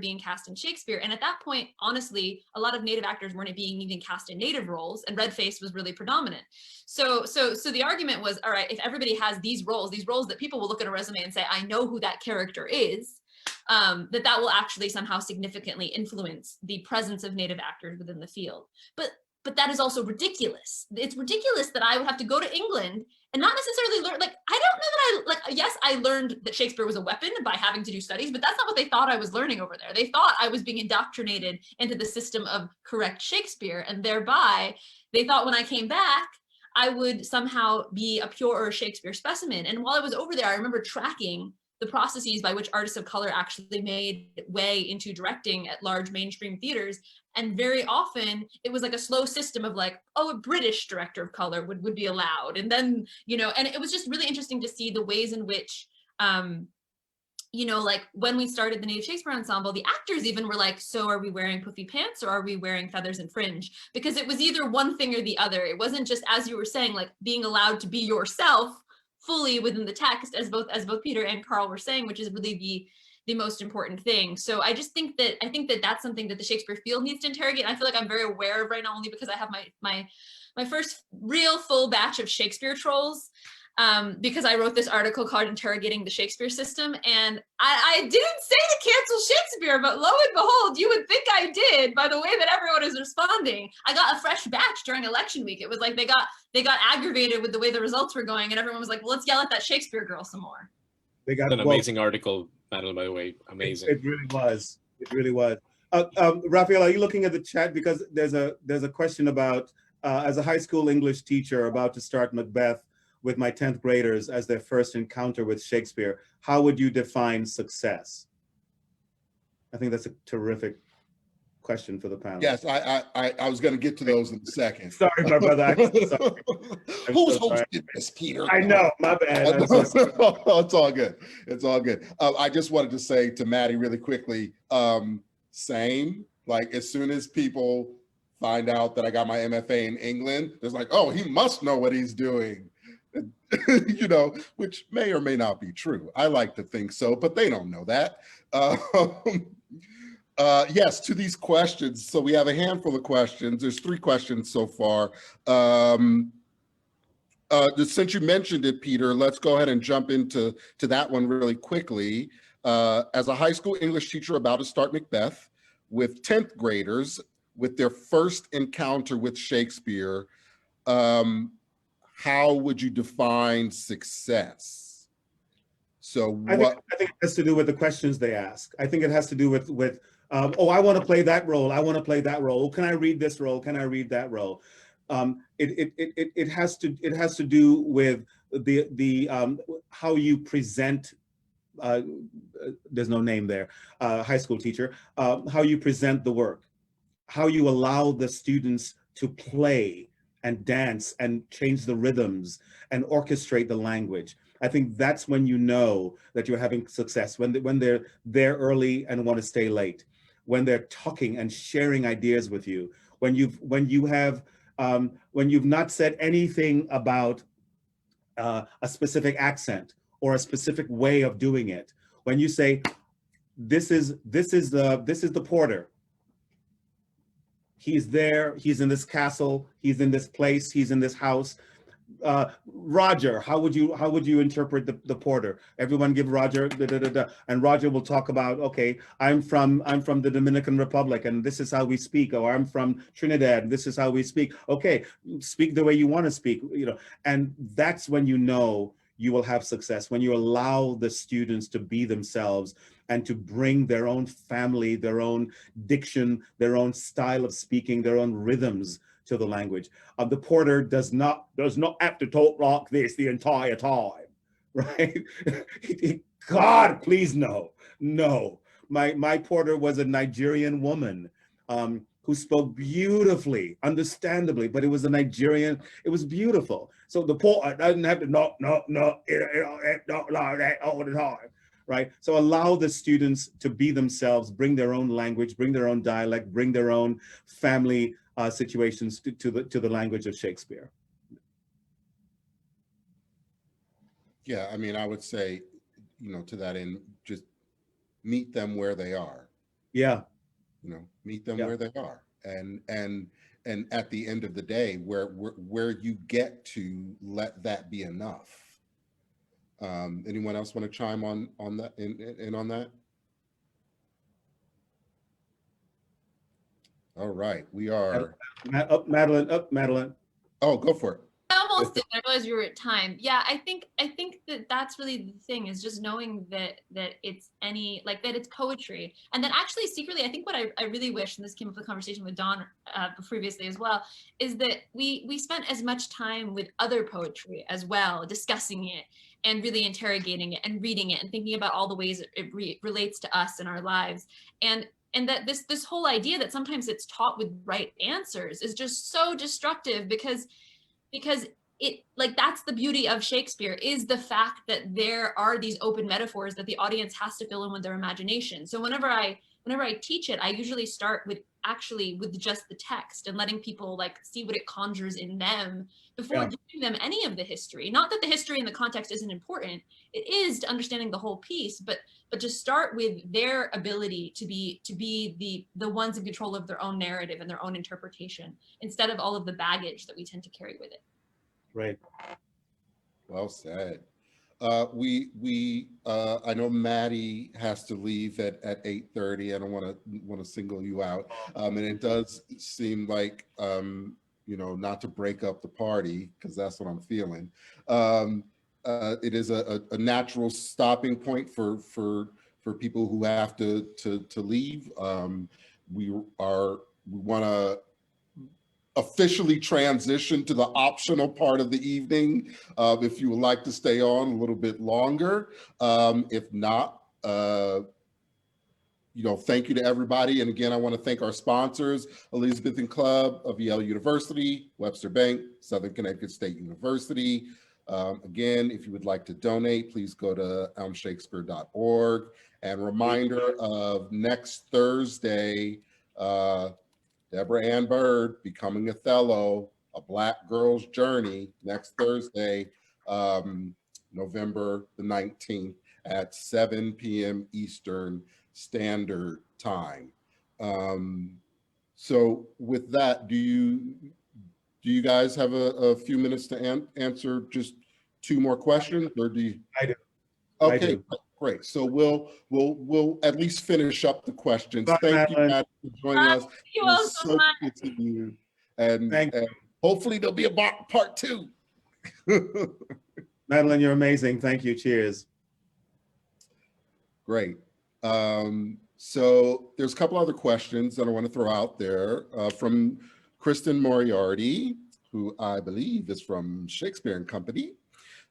in Shakespeare. And at that point, honestly, a lot of Native actors weren't being even cast in Native roles, and red face was really predominant. So the argument was, all right, if everybody has these roles that people will look at a resume and say, I know who that character is, that will actually somehow significantly influence the presence of Native actors within the field. But that is also ridiculous. It's ridiculous that I would have to go to England and not necessarily learn, like, I don't know that yes, I learned that Shakespeare was a weapon by having to do studies, but that's not what they thought I was learning over there. They thought I was being indoctrinated into the system of correct Shakespeare, and thereby they thought when I came back, I would somehow be a pure Shakespeare specimen. And while I was over there, I remember tracking the processes by which artists of color actually made way into directing at large mainstream theaters. And very often it was like a slow system of like, oh, a British director of color would be allowed. And then, and it was just really interesting to see the ways in which, like when we started the Native Shakespeare Ensemble, the actors even were like, so are we wearing puffy pants or are we wearing feathers and fringe? Because it was either one thing or the other. It wasn't just, as you were saying, like being allowed to be yourself fully within the text, as both Peter and Carl were saying, which is really the most important thing. So I think that that's something that the Shakespeare field needs to interrogate. And I feel like I'm very aware of right now, only because I have my first real full batch of Shakespeare trolls, because I wrote this article called Interrogating the Shakespeare System. And I didn't say to cancel Shakespeare, but lo and behold, you would think I did by the way that everyone is responding. I got a fresh batch during election week. It was like they got aggravated with the way the results were going, and everyone was like, well, let's yell at that Shakespeare girl some more. They got an amazing article, Madeline, by the way. Amazing. It really was. It really was. Rafael, are you looking at the chat? Because there's a question about, as a high school English teacher about to start Macbeth with my 10th graders as their first encounter with Shakespeare, how would you define success? I think that's a terrific question for the panel. Yes, I was going to get to those in a second. Sorry, my brother. I'm sorry. Who's so sorry. hosting this, Peter? I know, my bad. I'm so sorry. It's all good. It's all good. I just wanted to say to Maddie really quickly, same, like as soon as people find out that I got my MFA in England, it's like, oh, he must know what he's doing. You know, which may or may not be true. I like to think so, but they don't know that. Yes, to these questions. So we have a handful of questions. There's 3 questions so far. Since you mentioned it, Peter, let's go ahead and jump into that one really quickly. As a high school English teacher about to start Macbeth with 10th graders with their first encounter with Shakespeare, how would you define success? So I think it has to do with the questions they ask. I think it has to do with oh, I want to play that role. I want to play that role. Can I read this role? Can I read that role? It has to do with the how you present. There's no name there. High school teacher. How you present the work, how you allow the students to play and dance and change the rhythms and orchestrate the language. I think that's when you know that you're having success, when they're there early and want to stay late, when they're talking and sharing ideas with you, when you've not said anything about a specific accent or a specific way of doing it. When you say, this is the porter. He's there, he's in this castle, he's in this place, he's in this house. Roger, how would you interpret the porter? Everyone give Roger and Roger will talk about, okay, I'm from the Dominican Republic and this is how we speak, or I'm from Trinidad, this is how we speak. Okay, speak the way you want to speak, you know. And that's when you know you will have success, when you allow the students to be themselves and to bring their own family, their own diction, their own style of speaking, their own rhythms to the language. The porter does not have to talk like this the entire time, right? God, please no. My porter was a Nigerian woman who spoke beautifully, understandably, but it was a Nigerian, it was beautiful. So the porter doesn't have to not like that all the time, right? So allow the students to be themselves, bring their own language, bring their own dialect, bring their own family situations to the language of Shakespeare. Yeah, I mean, I would say, you know, to that end, just meet them where they are. Yeah. You know, meet them where they are, and at the end of the day, where you get to, let that be enough. Anyone else want to chime on that in on that? All right, we are Madeline. Oh, go for it. I almost did. I realized you were at time. Yeah, I think that's really the thing, is just knowing that it's that it's poetry. And then actually secretly, I think what I really wish, and this came up in the conversation with Dawn previously as well, is that we spent as much time with other poetry as well, discussing it and really interrogating it and reading it and thinking about all the ways it relates to us in our lives. And that this whole idea that sometimes it's taught with right answers is just so destructive, because it, like, that's the beauty of Shakespeare, is the fact that there are these open metaphors that the audience has to fill in with their imagination. So whenever I teach it, I usually start with just the text and letting people like see what it conjures in them before giving them any of the history. Not that the history and the context isn't important. It is to understanding the whole piece, but to start with their ability to be the ones in control of their own narrative and their own interpretation, instead of all of the baggage that we tend to carry with it. Right. Well said. I know Maddie has to leave at 8:30. I don't want to single you out. And it does seem like, you know, not to break up the party, because that's what I'm feeling. It is a natural stopping point for people who have to leave. we want to officially transition to the optional part of the evening. If you would like to stay on a little bit longer. If not, thank you to everybody. And again, I want to thank our sponsors, Elizabethan Club of Yale University, Webster Bank, Southern Connecticut State University. Again, if you would like to donate, please go to elmshakespeare.org. And reminder of next Thursday, Deborah Ann Bird, Becoming Othello, A Black Girl's Journey, next Thursday, November the 19th at 7 p.m. Eastern Standard Time. So with that, do you guys have a few minutes to answer just two more questions, or do you? I do. Okay, I do. great. So we'll at least finish up the questions. Bye, Thank you, Madeline. Matt, for joining us. You It was all so so much. good to you. And Thank you. hopefully there'll be a part two. Madeline, you're amazing. Thank you. Cheers. Great. So there's a couple other questions that I want to throw out there from Kristen Moriarty, who I believe is from Shakespeare and Company.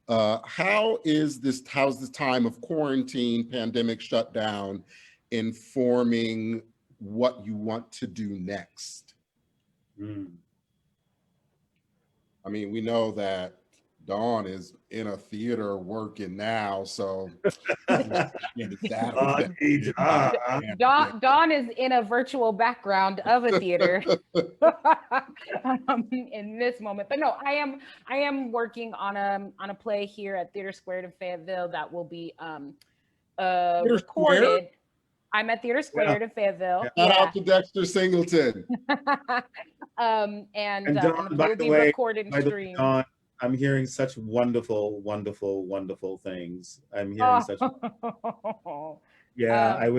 How's this time of quarantine, pandemic shutdown informing what you want to do next? I mean, we know that Dawn is in a theater working now, so Dawn is in a virtual background of a theater in this moment. But no, I am working on a play here at Theater Squared in Fayetteville that will be recorded. Square? I'm at Theater Squared in Fayetteville. Shout out to Dexter Singleton. And Dawn, the by play will the be way, recorded and streamed. Dawn, I'm hearing such wonderful, wonderful, wonderful things. I'm hearing such. Yeah, I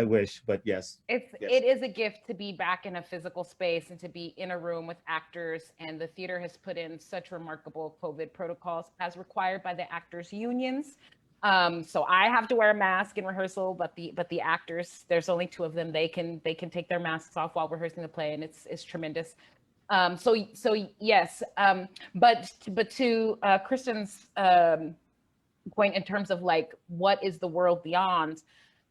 wish, but yes. It is a gift to be back in a physical space and to be in a room with actors, and the theater has put in such remarkable COVID protocols as required by the actors unions. So I have to wear a mask in rehearsal, but the actors, there's only two of them. They can take their masks off while rehearsing the play, and it's tremendous. So yes, but to Kristen's point in terms of like, what is the world beyond?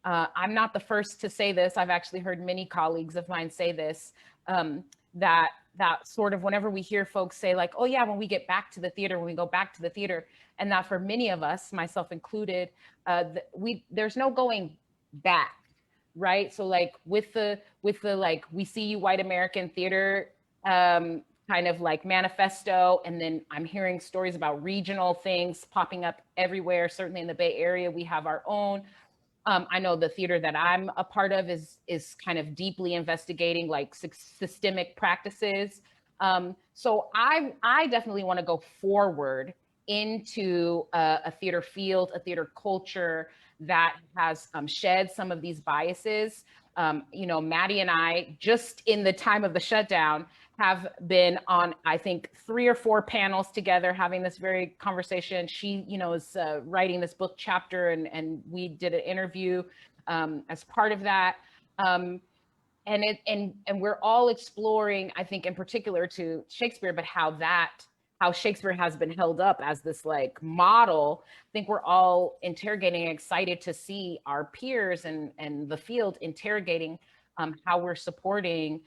I'm not the first to say this. I've actually heard many colleagues of mine say this, that sort of whenever we hear folks say like, oh yeah, when we get back to the theater, when we go back to the theater, and that for many of us, myself included, there's no going back, right? So like with the like, we see you white American theater kind of like manifesto, and then I'm hearing stories about regional things popping up everywhere. Certainly in the Bay Area, we have our own. I know the theater that I'm a part of is kind of deeply investigating like systemic practices. So I definitely want to go forward into a theater field, a theater culture that has shed some of these biases. Maddie and I, just in the time of the shutdown, have been on, I think, 3 or 4 panels together having this very conversation. She, is writing this book chapter, and we did an interview as part of that. And we're all exploring, I think, in particular to Shakespeare, but how Shakespeare has been held up as this like model. I think we're all interrogating and excited to see our peers and the field interrogating how we're supporting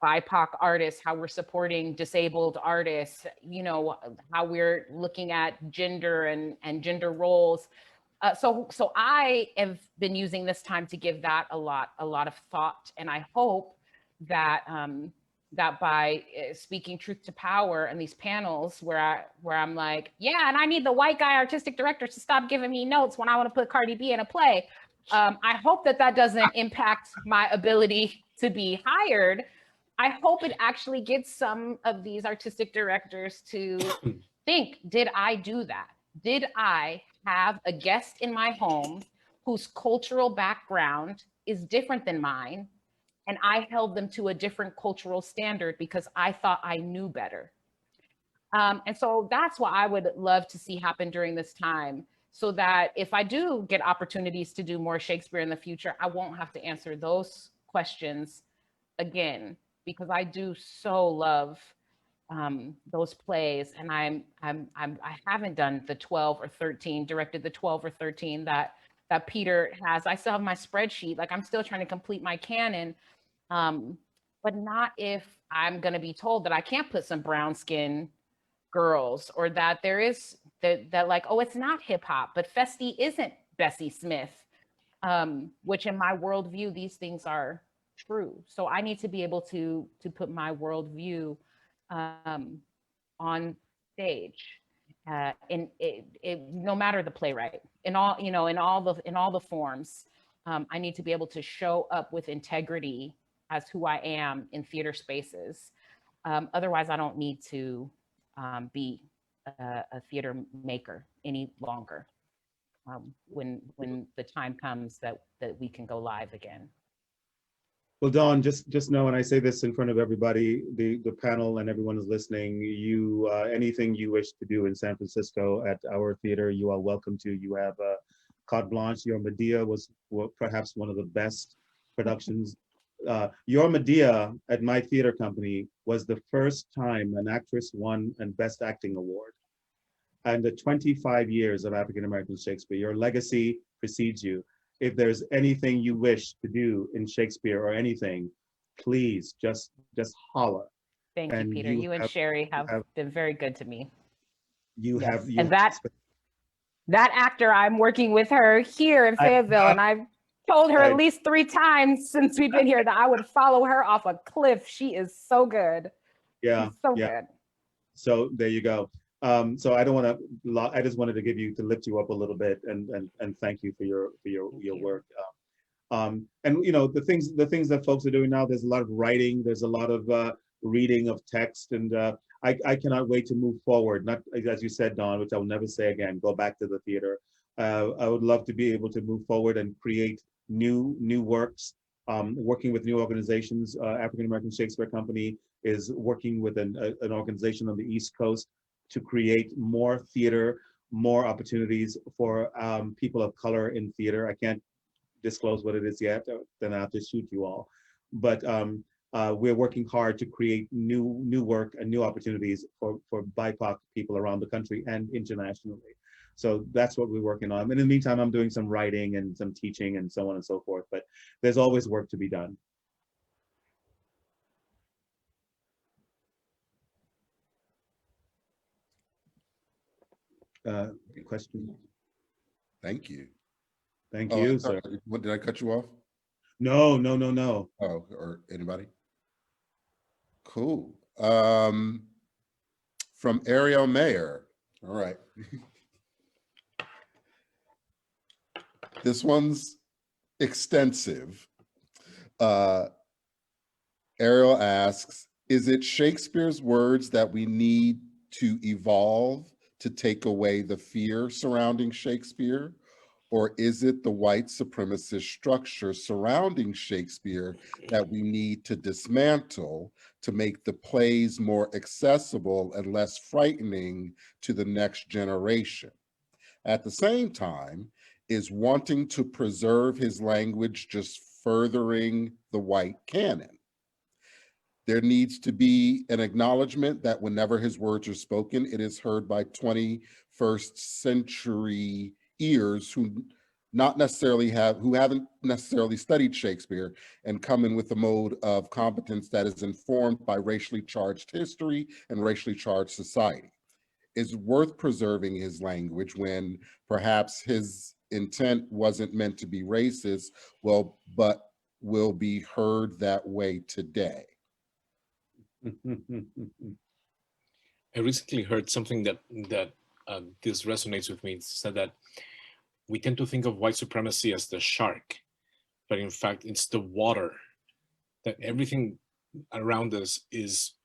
BIPOC artists, how we're supporting disabled artists, how we're looking at gender and gender roles. So I have been using this time to give that a lot of thought, and I hope that that by speaking truth to power and these panels where I'm like, yeah, and I need the white guy artistic directors to stop giving me notes when I want to put Cardi B in a play. I hope that doesn't impact my ability to be hired. I hope it actually gets some of these artistic directors to think, did I do that? Did I have a guest in my home whose cultural background is different than mine, and I held them to a different cultural standard because I thought I knew better? And so that's what I would love to see happen during this time, so that if I do get opportunities to do more Shakespeare in the future, I won't have to answer those questions again, because I do so love those plays, and I haven't done the 12 or 13, directed the 12 or 13 that Peter has. I still have my spreadsheet. Like, I'm still trying to complete my canon, but not if I'm going to be told that I can't put some brown skin girls, or that there is that like, oh, it's not hip hop, but Festi isn't Bessie Smith, which in my worldview, these things are true. So I need to be able to put my worldview on stage, in no matter the playwright, in all, you know, in all the forms. I need to be able to show up with integrity as who I am in theater spaces. Otherwise, I don't need to be a theater maker any longer, when the time comes that we can go live again. Well, Dawn, just know, and I say this in front of everybody, the panel and everyone who's listening, you, anything you wish to do in San Francisco at our theater, you are welcome to. You have carte blanche. Your Medea was perhaps one of the best productions. Your Medea at my theater company was the first time an actress won a Best Acting Award. And the 25 years of African-American Shakespeare, your legacy precedes you. If there's anything you wish to do in Shakespeare or anything, please just holler. Thank you, Peter. You and Sherry have been very good to me. You Yes. have, and that actor, I'm working with her here in Fayetteville, and I've told her at least 3 times since we've been here that I would follow her off a cliff. She is so good. Yeah, she's so good. So there you go. So I don't want to. I just wanted to lift you up a little bit, and thank you for your work. And you know, the things that folks are doing now. There's a lot of writing. There's a lot of reading of text, and I cannot wait to move forward. Not, as you said, Dawn, which I will never say again. Go back to the theater. I would love to be able to move forward and create new works. Working with new organizations. African American Shakespeare Company is working with an organization on the East Coast to create more theater, more opportunities for people of color in theater. I can't disclose what it is yet, then I have to shoot you all. But we're working hard to create new work and new opportunities for BIPOC people around the country and internationally. So that's what we're working on. And in the meantime, I'm doing some writing and some teaching and so on and so forth, but there's always work to be done. Question? Thank you. Thank you, sir. What, did I cut you off? No. Oh, or anybody? Cool. From Ariel Mayer. All right. This one's extensive. Ariel asks, is it Shakespeare's words that we need to evolve to take away the fear surrounding Shakespeare? Or is it the white supremacist structure surrounding Shakespeare that we need to dismantle to make the plays more accessible and less frightening to the next generation? At the same time, is wanting to preserve his language just furthering the white canon? There needs to be an acknowledgement that whenever his words are spoken, it is heard by 21st century ears who haven't necessarily studied Shakespeare and come in with a mode of competence that is informed by racially charged history and racially charged society. Is worth preserving his language when perhaps his intent wasn't meant to be racist, well, but will be heard that way today. I recently heard something that this resonates with me. It said that we tend to think of white supremacy as the shark, but in fact, it's the water. That everything around us is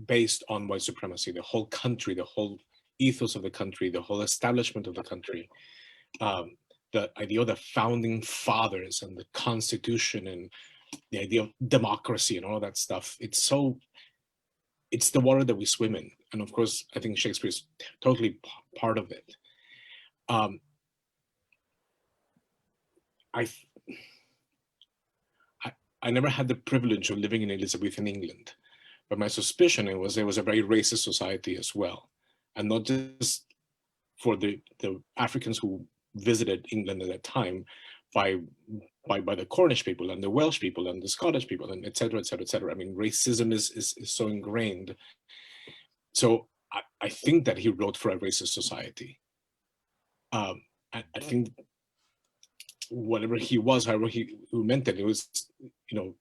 based on white supremacy. The whole country, the whole ethos of the country, the whole establishment of the country, the idea of the founding fathers and the Constitution and the idea of democracy and all of that stuff. It's the water that we swim in. And of course, I think Shakespeare is totally part of it. I never had the privilege of living in Elizabethan England, but my suspicion it was a very racist society as well, and not just for the Africans who visited England at that time, by the Cornish people and the Welsh people and the Scottish people and et cetera, et cetera, et cetera. I mean, racism is so ingrained. So I think that he wrote for a racist society. I think whatever he was, however he meant it was, you know,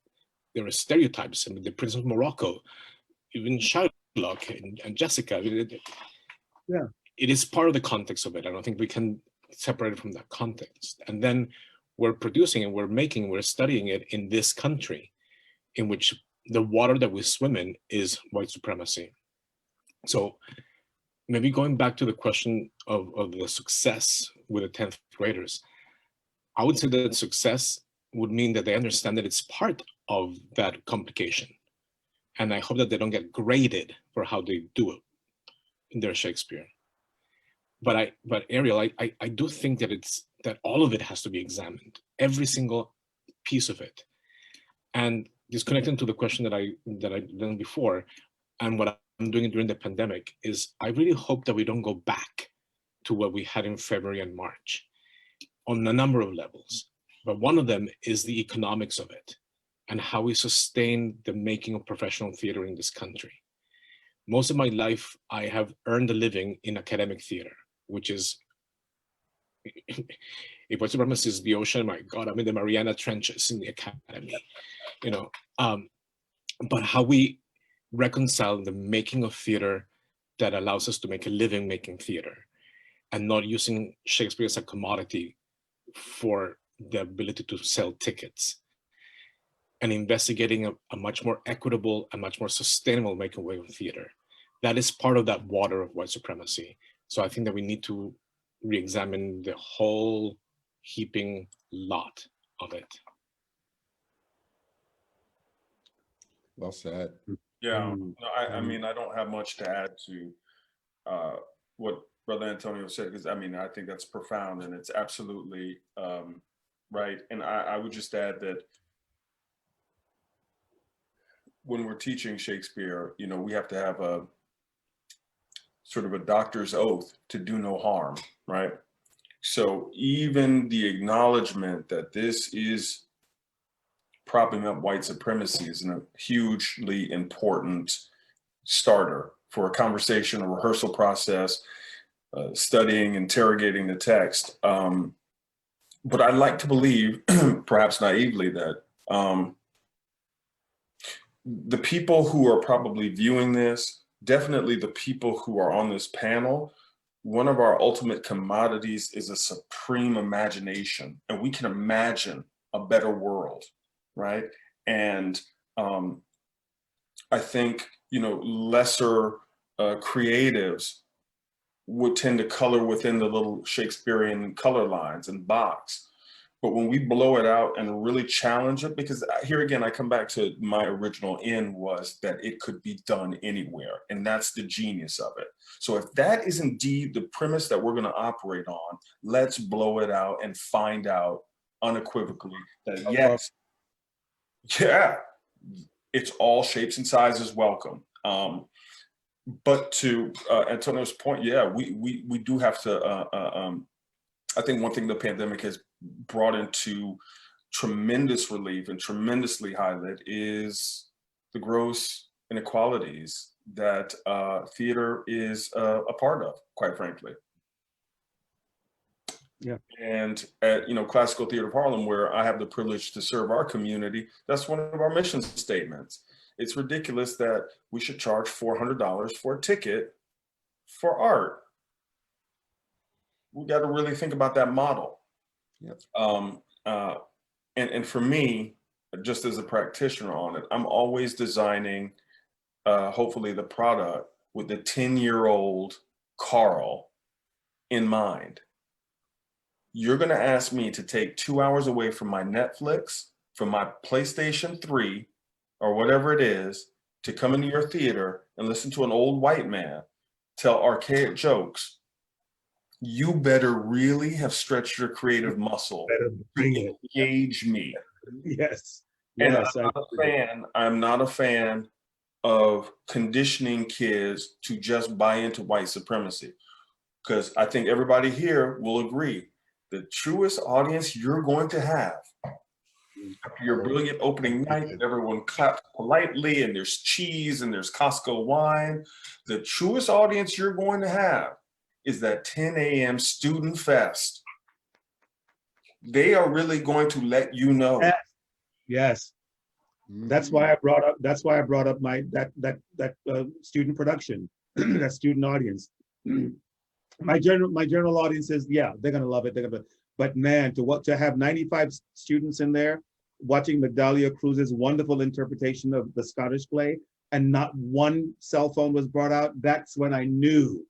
there are stereotypes. I mean, the Prince of Morocco, even Shylock and Jessica. I mean, it is part of the context of it. I don't think we can separate it from that context. And then we're producing and we're studying it in this country, in which the water that we swim in is white supremacy. So maybe going back to the question of the success with the 10th graders, I would say that success would mean that they understand that it's part of that complication. And I hope that they don't get graded for how they do it in their Shakespeare. But Ariel, I do think that all of it has to be examined, every single piece of it. And just connecting to the question that I done before, and what I'm doing during the pandemic, is I really hope that we don't go back to what we had in February and March on a number of levels. But one of them is the economics of it and how we sustain the making of professional theater in this country. Most of my life, I have earned a living in academic theater, which is, if white supremacy is the ocean, my God, I'm in the Mariana Trenches in the academy, you know. But how we reconcile the making of theater that allows us to make a living making theater and not using Shakespeare as a commodity for the ability to sell tickets, and investigating a much more equitable and much more sustainable making way of theater. That is part of that water of white supremacy. So I think that we need to re-examine the whole heaping lot of it. Well said. Yeah, no, I mean, I don't have much to add to what Brother Antonio said, because I mean, I think that's profound and it's absolutely right. And I would just add that when we're teaching Shakespeare, you know, we have to have a sort of a doctor's oath to do no harm, right? So even the acknowledgement that this is propping up white supremacy is a hugely important starter for a conversation, a rehearsal process, studying, interrogating the text. But I'd like to believe, perhaps naively, that the people who are probably viewing this, definitely the people who are on this panel, one of our ultimate commodities is a supreme imagination, and we can imagine a better world, right? And I think, you know, lesser creatives would tend to color within the little Shakespearean color lines and box. But when we blow it out and really challenge it, because here again, I come back to my original end was that it could be done anywhere. And that's the genius of it. So if that is indeed the premise that we're going to operate on, let's blow it out and find out unequivocally that yes, yeah, it's all shapes and sizes welcome. But to Antonio's point, yeah, we do have to, I think one thing the pandemic has brought into tremendous relief and tremendously highlight is the gross inequalities that theater is a part of, quite frankly. Yeah. And at, you know, Classical Theater of Harlem, where I have the privilege to serve our community, that's one of our mission statements. It's ridiculous that we should charge $400 for a ticket for art. We got to really think about that model. Yep. And for me, just as a practitioner on it, I'm always designing, hopefully, the product with the 10-year-old Carl in mind. You're going to ask me to take 2 hours away from my Netflix, from my PlayStation 3, or whatever it is, to come into your theater and listen to an old white man tell archaic jokes. You better really have stretched your creative muscle to engage me. Yes. And Yes, I'm not a fan of conditioning kids to just buy into white supremacy. Because I think everybody here will agree the truest audience you're going to have after your brilliant opening night, everyone claps politely and there's cheese and there's Costco wine. The truest audience you're going to have is that 10 a.m. student fest. They are really going to let you know. Yes. That's why I brought up my student production, that student audience. My general audience is, yeah, they're gonna love it. But man, to have 95 students in there watching Magdalia Cruz's wonderful interpretation of the Scottish play, and not one cell phone was brought out, that's when I knew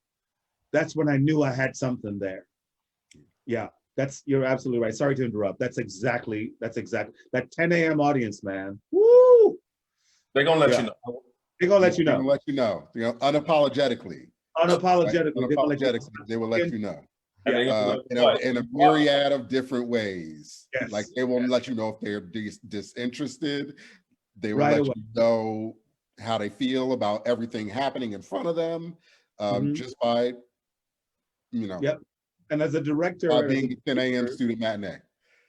I had something there. Yeah, you're absolutely right. Sorry to interrupt. That's exactly that 10 a.m. audience, man. Woo! They're gonna let you know. They're gonna let you know. They're gonna let you know. You know, unapologetically. Unapologetically, they will let you know. Yeah. In a myriad of different ways. Yes. Like they won't let you know if they're disinterested. They will Right let away. you know how they feel about everything happening in front of them, just by, Yep. And as a director, by being a 10 a.m. student matinee.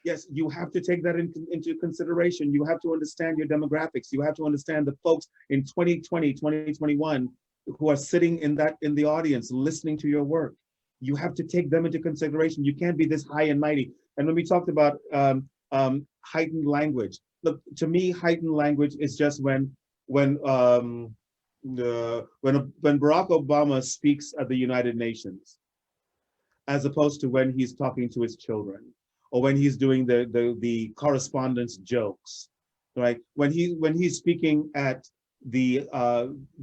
Yes, you have to take that into consideration. You have to understand your demographics. You have to understand the folks in 2020, 2021 who are sitting in the audience listening to your work. You have to take them into consideration. You can't be this high and mighty. And when we talked about heightened language, look, to me, heightened language is just when Barack Obama speaks at the United Nations, as opposed to when he's talking to his children, or when he's doing the correspondence jokes, right? When he's speaking at the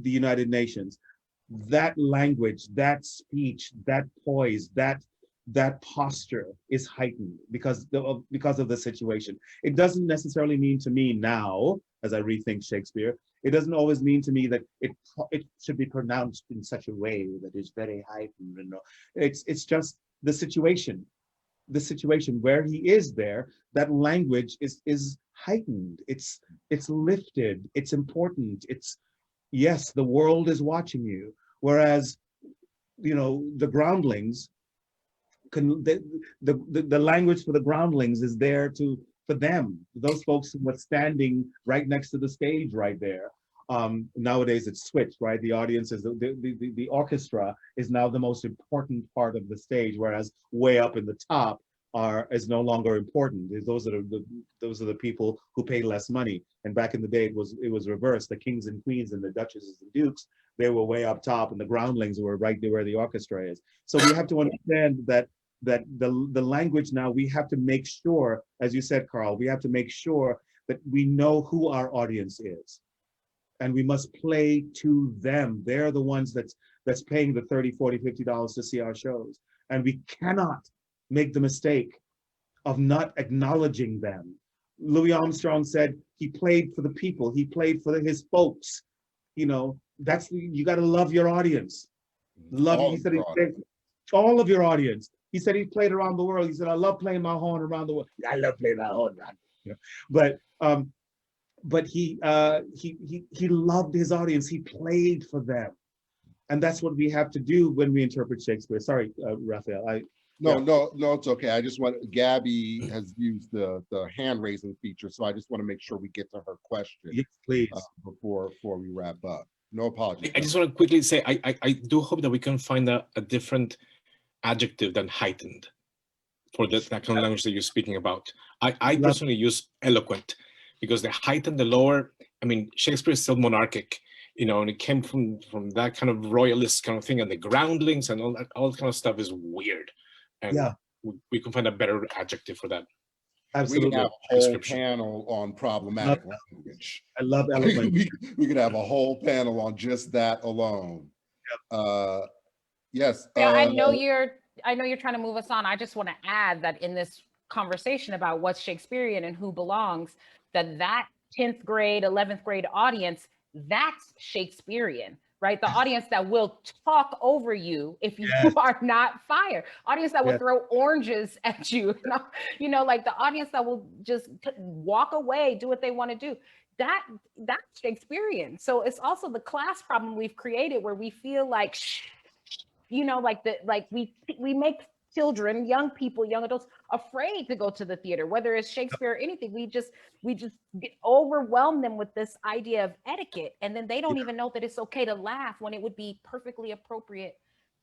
United Nations, that language, that speech, that poise, that posture is heightened because of the situation. It doesn't necessarily mean to me now, as I rethink Shakespeare, it doesn't always mean to me that it should be pronounced in such a way that is very heightened. It's just the situation where he is there. That language is heightened. It's lifted. It's important. Yes, the world is watching you. Whereas, the groundlings the language for the groundlings is there for them, those folks who are standing right next to the stage right there. Nowadays it's switched, right? The audience is the orchestra is now the most important part of the stage, whereas way up in the top is no longer important. Those are the people who pay less money. And back in the day, it was reversed. The kings and queens and the duchesses and dukes, they were way up top, and the groundlings were right there where the orchestra is. So we have to understand that the language now, we have to make sure, as you said, Carl, we have to make sure that we know who our audience is. And we must play to them. They're the ones that's paying the $30, $40, $50 to see our shows. And we cannot make the mistake of not acknowledging them. Louis Armstrong said he played for the people. He played for his folks. You got to love your audience. He said all of your audience. He said he played around the world. He said, I love playing my horn around the world. I love playing my horn around. But he loved his audience. He played for them. And that's what we have to do when we interpret Shakespeare. Sorry, Rafael. No, it's okay. I just Gabby has used the hand raising feature, so I just want to make sure we get to her question. Yes, please. Before we wrap up. No apologies. I just want to quickly say, I do hope that we can find a different adjective than heightened for that kind of language that you're speaking about. I personally use eloquent, because the heightened, the lower, Shakespeare is still monarchic, and it came from that kind of royalist kind of thing, and the groundlings and all that kind of stuff is weird. And we can find a better adjective for that. Absolutely. We have a whole panel on problematic language. I love eloquent. we could have a whole panel on just that alone. Yes. Yeah, I know you're trying to move us on. I just want to add that in this conversation about what's Shakespearean and who belongs, that 10th grade, 11th grade audience, that's Shakespearean. right? The audience that will talk over you if you are not fired, audience that will throw oranges at you, you know, like the audience that will just walk away, do what they want to do. That's Shakespearean. So it's also the class problem we've created where we feel like, you know, like we make children, young people, young adults afraid to go to the theater, whether it's Shakespeare or anything. We just overwhelm them with this idea of etiquette, and then they don't even know that it's okay to laugh when it would be perfectly appropriate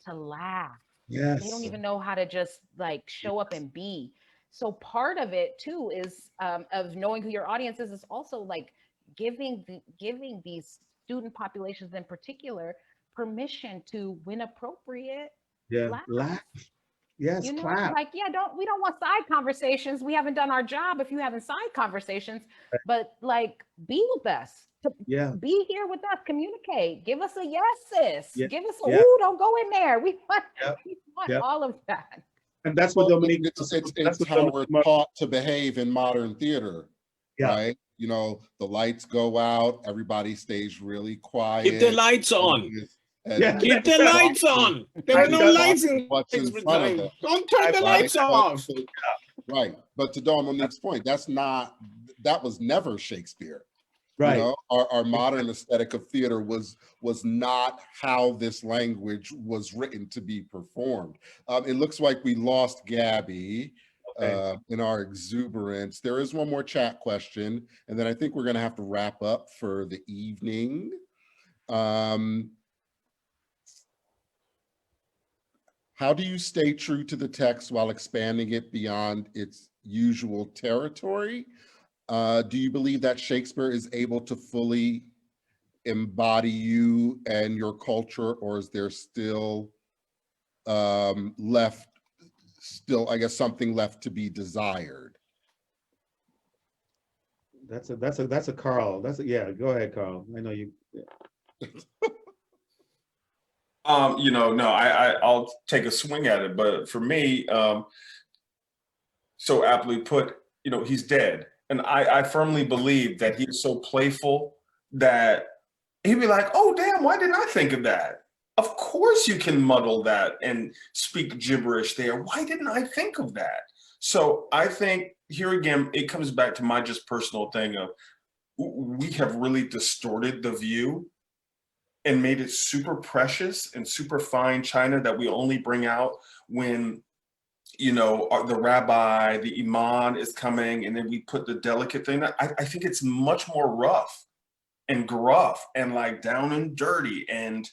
to laugh. Yes. They don't even know how to just like show up and be. So part of it too is of knowing who your audience is also like giving these student populations in particular permission to, when appropriate, laugh. Yes, you know, clap. like, we don't want side conversations. We haven't done our job if you having side conversations, but like, be with us. Be here with us, communicate, give us a yes, sis. Give us a, ooh, don't go in there. We want all of that. And that's what Dominique, it's how we're taught to behave in modern theater, right? You know, the lights go out, everybody stays really quiet. Keep the lights on. Keep the lights on. There were no lights in front of them. Don't turn the lights off. Right. But to Dawn Monique's point, that was never Shakespeare. Right. You know, our modern aesthetic of theater was not how this language was written to be performed. It looks like we lost Gabby in our exuberance. There is one more chat question, and then I think we're going to have to wrap up for the evening. How do you stay true to the text while expanding it beyond its usual territory? Do you believe that Shakespeare is able to fully embody you and your culture, or is there still I guess, something left to be desired? That's a Carl. Go ahead, Carl. I know you. You know, no, I'll take a swing at it, but for me, so aptly put, you know, he's dead. And I firmly believe that he's so playful that he'd be like, oh, damn, why didn't I think of that? Of course you can muddle that and speak gibberish there. Why didn't I think of that? So I think here again, it comes back to my just personal thing of we have really distorted the view and made it super precious and super fine china that we only bring out when, you know, the rabbi, the imam is coming, and then we put the delicate thing. I think it's much more rough and gruff and like down and dirty. And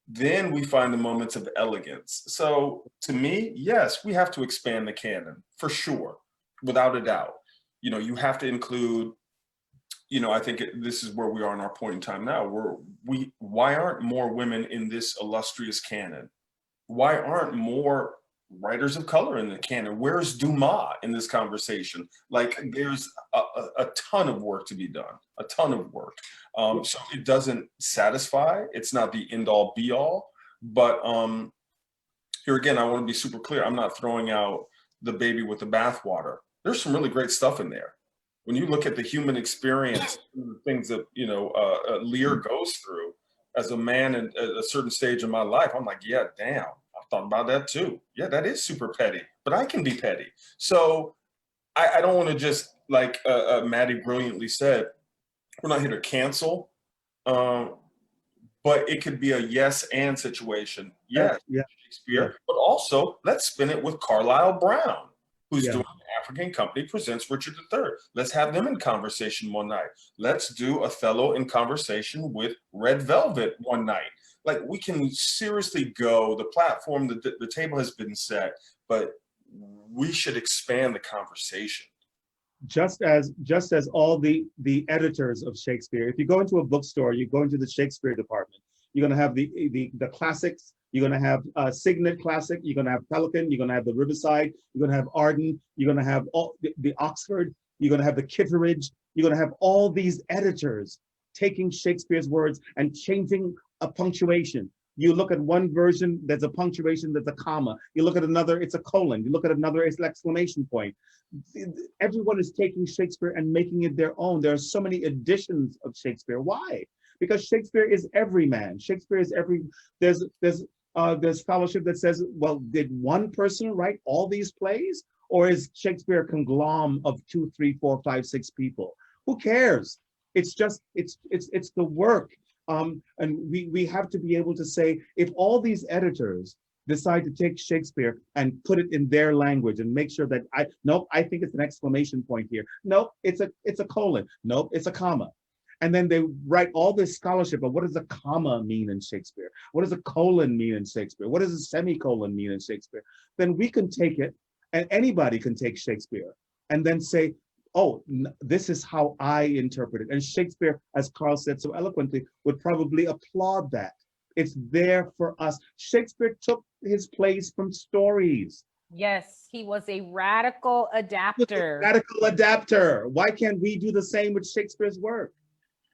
then we find the moments of elegance. So to me, yes, we have to expand the canon for sure, without a doubt. You know, you have to include, you know, I think this is where we are in our point in time now, why aren't more women in this illustrious canon? Why aren't more writers of color in the canon? Where's Dumas in this conversation? Like, there's a ton of work to be done, a ton of work. So it doesn't satisfy. It's not the end all be all. But here again, I want to be super clear. I'm not throwing out the baby with the bathwater. There's some really great stuff in there. When you look at the human experience, the things that, you know, Lear goes through as a man at a certain stage in my life, I'm like, yeah, damn. Thought about that too. Yeah, that is super petty, but I can be petty. So I don't want to just, like Maddie brilliantly said, we're not here to cancel, but it could be a yes and situation. Yes, Shakespeare, but also let's spin it with Carlisle Brown, who's doing African Company Presents Richard III. Let's have them in conversation one night. Let's do Othello in conversation with Red Velvet one night. Like, we can seriously go, the platform, the table has been set, but we should expand the conversation. Just as all the editors of Shakespeare, if you go into a bookstore, you go into the Shakespeare department, you're gonna have the classics, you're gonna have Signet Classic, you're gonna have Pelican, you're gonna have the Riverside, you're gonna have Arden, you're gonna have all the Oxford, you're gonna have the Kitteridge, you're gonna have all these editors taking Shakespeare's words and changing a punctuation. You look at one version, there's a punctuation, there's a comma. You look at another, it's a colon. You look at another, it's an exclamation point. Everyone is taking Shakespeare and making it their own. There are so many editions of Shakespeare. Why? because Shakespeare is every man. Shakespeare is every, there's scholarship that says, well, did one person write all these plays? Or is Shakespeare a conglomerate of 2, 3, 4, 5, 6 people? Who cares? It's just, it's the work. And we have to be able to say, if all these editors decide to take Shakespeare and put it in their language and make sure that nope, I think it's an exclamation point here. Nope, it's a colon. Nope, it's a comma. And then they write all this scholarship of what does a comma mean in Shakespeare? What does a colon mean in Shakespeare? What does a semicolon mean in Shakespeare? Then we can take it, and anybody can take Shakespeare and then say, oh, this is how I interpret it. And Shakespeare, as Carl said so eloquently, would probably applaud that. It's there for us. Shakespeare took his plays from stories. Yes, he was a radical adapter. Radical adapter. Why can't we do the same with Shakespeare's work?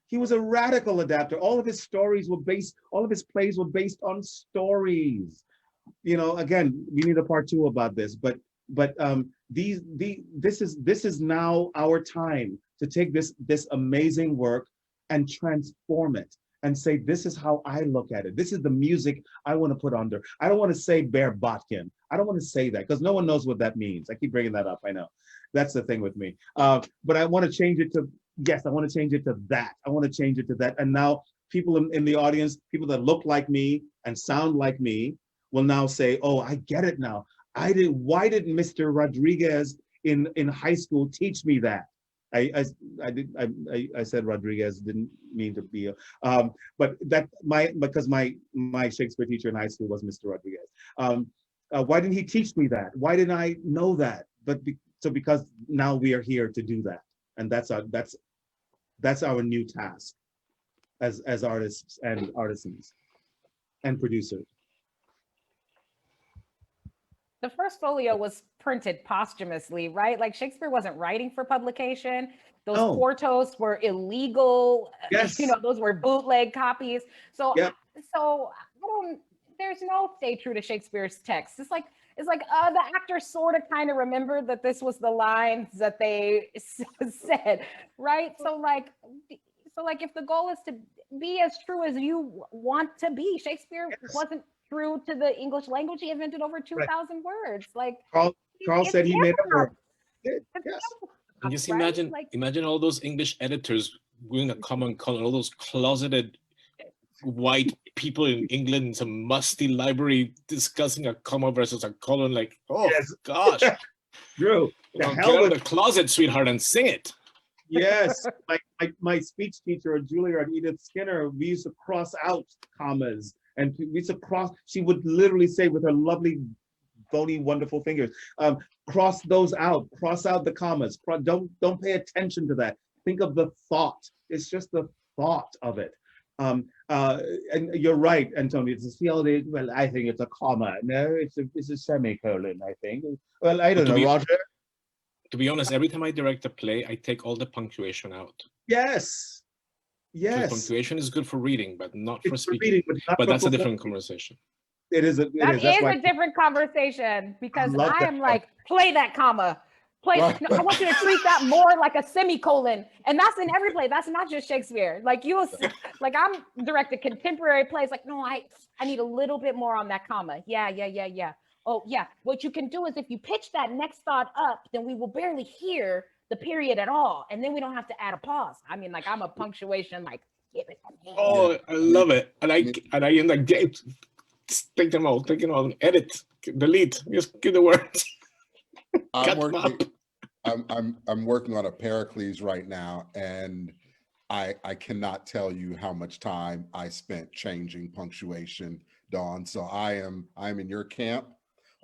He was a radical adapter. All of his stories were based, all of his plays were based on stories. You know, again, we need a part 2 about this, but this is now our time to take this amazing work and transform it and say, this is how I look at it. This is the music I want to put under. I don't want to say Bear Botkin. I don't want to say that because no one knows what that means. I keep bringing that up. I know that's the thing with me. But I want to change it to, yes, I want to change it to that. I want to change it to that. And now people in the audience, people that look like me and sound like me will now say, oh, I get it now. Why did Mr. Rodriguez in high school teach me that? I said Rodriguez, didn't mean to be but that because my Shakespeare teacher in high school was Mr. Rodriguez. Why didn't he teach me that? Why didn't I know that? So because now we are here to do that, and that's our new task as artists and artisans and producers. The first folio was printed posthumously, right? Like Shakespeare wasn't writing for publication. Those quartos were illegal. Yes. You know, those were bootleg copies. So, Yep. There's no stay true to Shakespeare's text. It's like the actors sort of kind of remembered that this was the lines that they said, right? So like if the goal is to be as true as you want to be, Shakespeare wasn't true to the English language. He invented over 2,000 words. Like Carl said he made up. Yes. And just right? imagine all those English editors doing a common color, all those closeted white people in England in some musty library discussing a comma versus a colon. Like, oh yes. Gosh, Drew, get out of the closet, sweetheart, and sing it. Yes, my speech teacher, Juilliard, Edith Skinner, we used to cross out commas, and we used to cross. She would literally say with her lovely, bony, wonderful fingers, cross those out. Cross out the commas. Don't pay attention to that. Think of the thought. It's just the thought of it. And you're right, Antonio. Well, I think it's a comma. No, it's a semicolon. I think. Well, I don't know, Roger. To be honest, every time I direct a play, I take all the punctuation out. Yes. Yes. Punctuation is good for reading, but not for it's speaking. For reading, but that's a different conversation. It is. That is a different conversation because I am like, play that comma. Play. No, I want you to treat that more like a semicolon, and that's in every play. That's not just Shakespeare. Like like I'm directed contemporary plays. Like, no, I need a little bit more on that comma. Yeah. Oh, yeah. What you can do is if you pitch that next thought up, then we will barely hear the period at all. And then we don't have to add a pause. I mean, like I'm a punctuation, like, give it. Oh, I love it. And I end up take them all, edit, delete, just give the words. I'm working on a Pericles right now, and I cannot tell you how much time I spent changing punctuation, Dawn. So I'm in your camp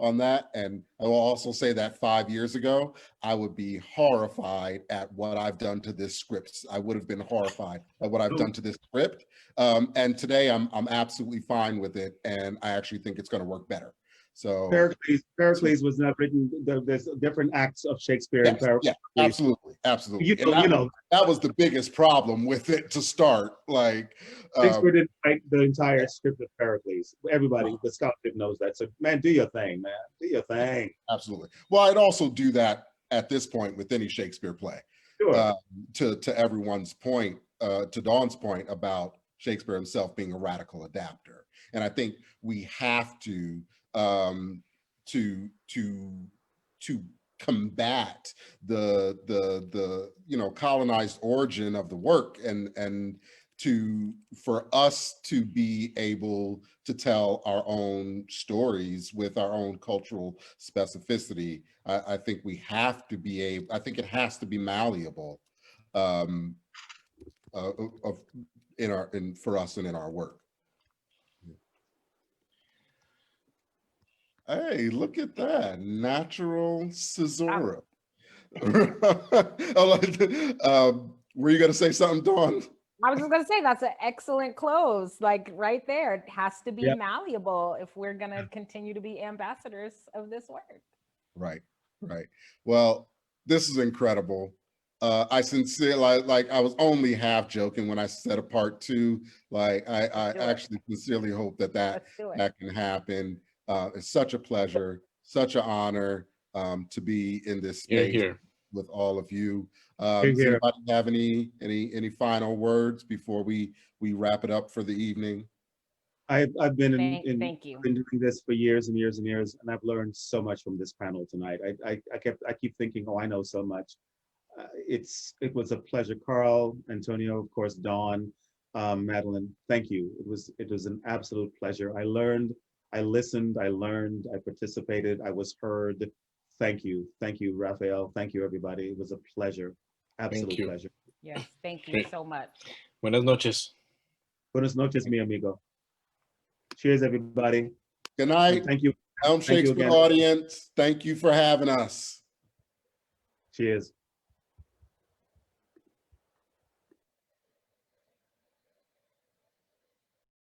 on that. And I will also say that 5 years ago, I would be horrified at what I've done to this script. I would have been horrified at what I've done to this script. And today I'm absolutely fine with it. And I actually think it's going to work better. So Pericles was not written. There's different acts of Shakespeare. Yes, yeah, absolutely. That was the biggest problem with it to start. Like Shakespeare didn't write the entire script of Pericles. Everybody, the scholarship knows that. So, man, do your thing, man. Do your thing. Absolutely. Well, I'd also do that at this point with any Shakespeare play. Sure. To everyone's point, to Dawn's point about Shakespeare himself being a radical adapter. And I think we have to combat the colonized origin of the work, and for us to be able to tell our own stories with our own cultural specificity. I think we have to be able, I think it has to be malleable for us and in our work. Hey, look at that, natural caesura. Were you gonna say something, Dawn? I was just gonna say that's an excellent close. Like right there, it has to be Yep. malleable if we're gonna continue to be ambassadors of this work. Right, right. Well, this is incredible. I sincerely, like I was only half joking when I said a part 2. Like I do it. actually sincerely hope that Let's do it. that can happen. It's such a pleasure, such an honor to be in this Here, space here. with all of you. Here, Does here. anybody have any final words before we wrap it up for the evening? I've been Thank you. been doing this for years and years and years, and I've learned so much from this panel tonight. I keep thinking, oh, I know so much. It was a pleasure. Carl, Antonio, of course, Dawn, Madeline, thank you. It was an absolute pleasure. I learned, I listened, I learned, I participated, I was heard. Thank you, Rafael. Thank you, everybody. It was a pleasure, absolute you. pleasure. Yes, thank you Great. so much. Buenas noches. Buenas noches, mi amigo. Cheers, everybody. Good And night, thank you. Elm Thank you Shakespeare again. audience. Thank you for having us. Cheers.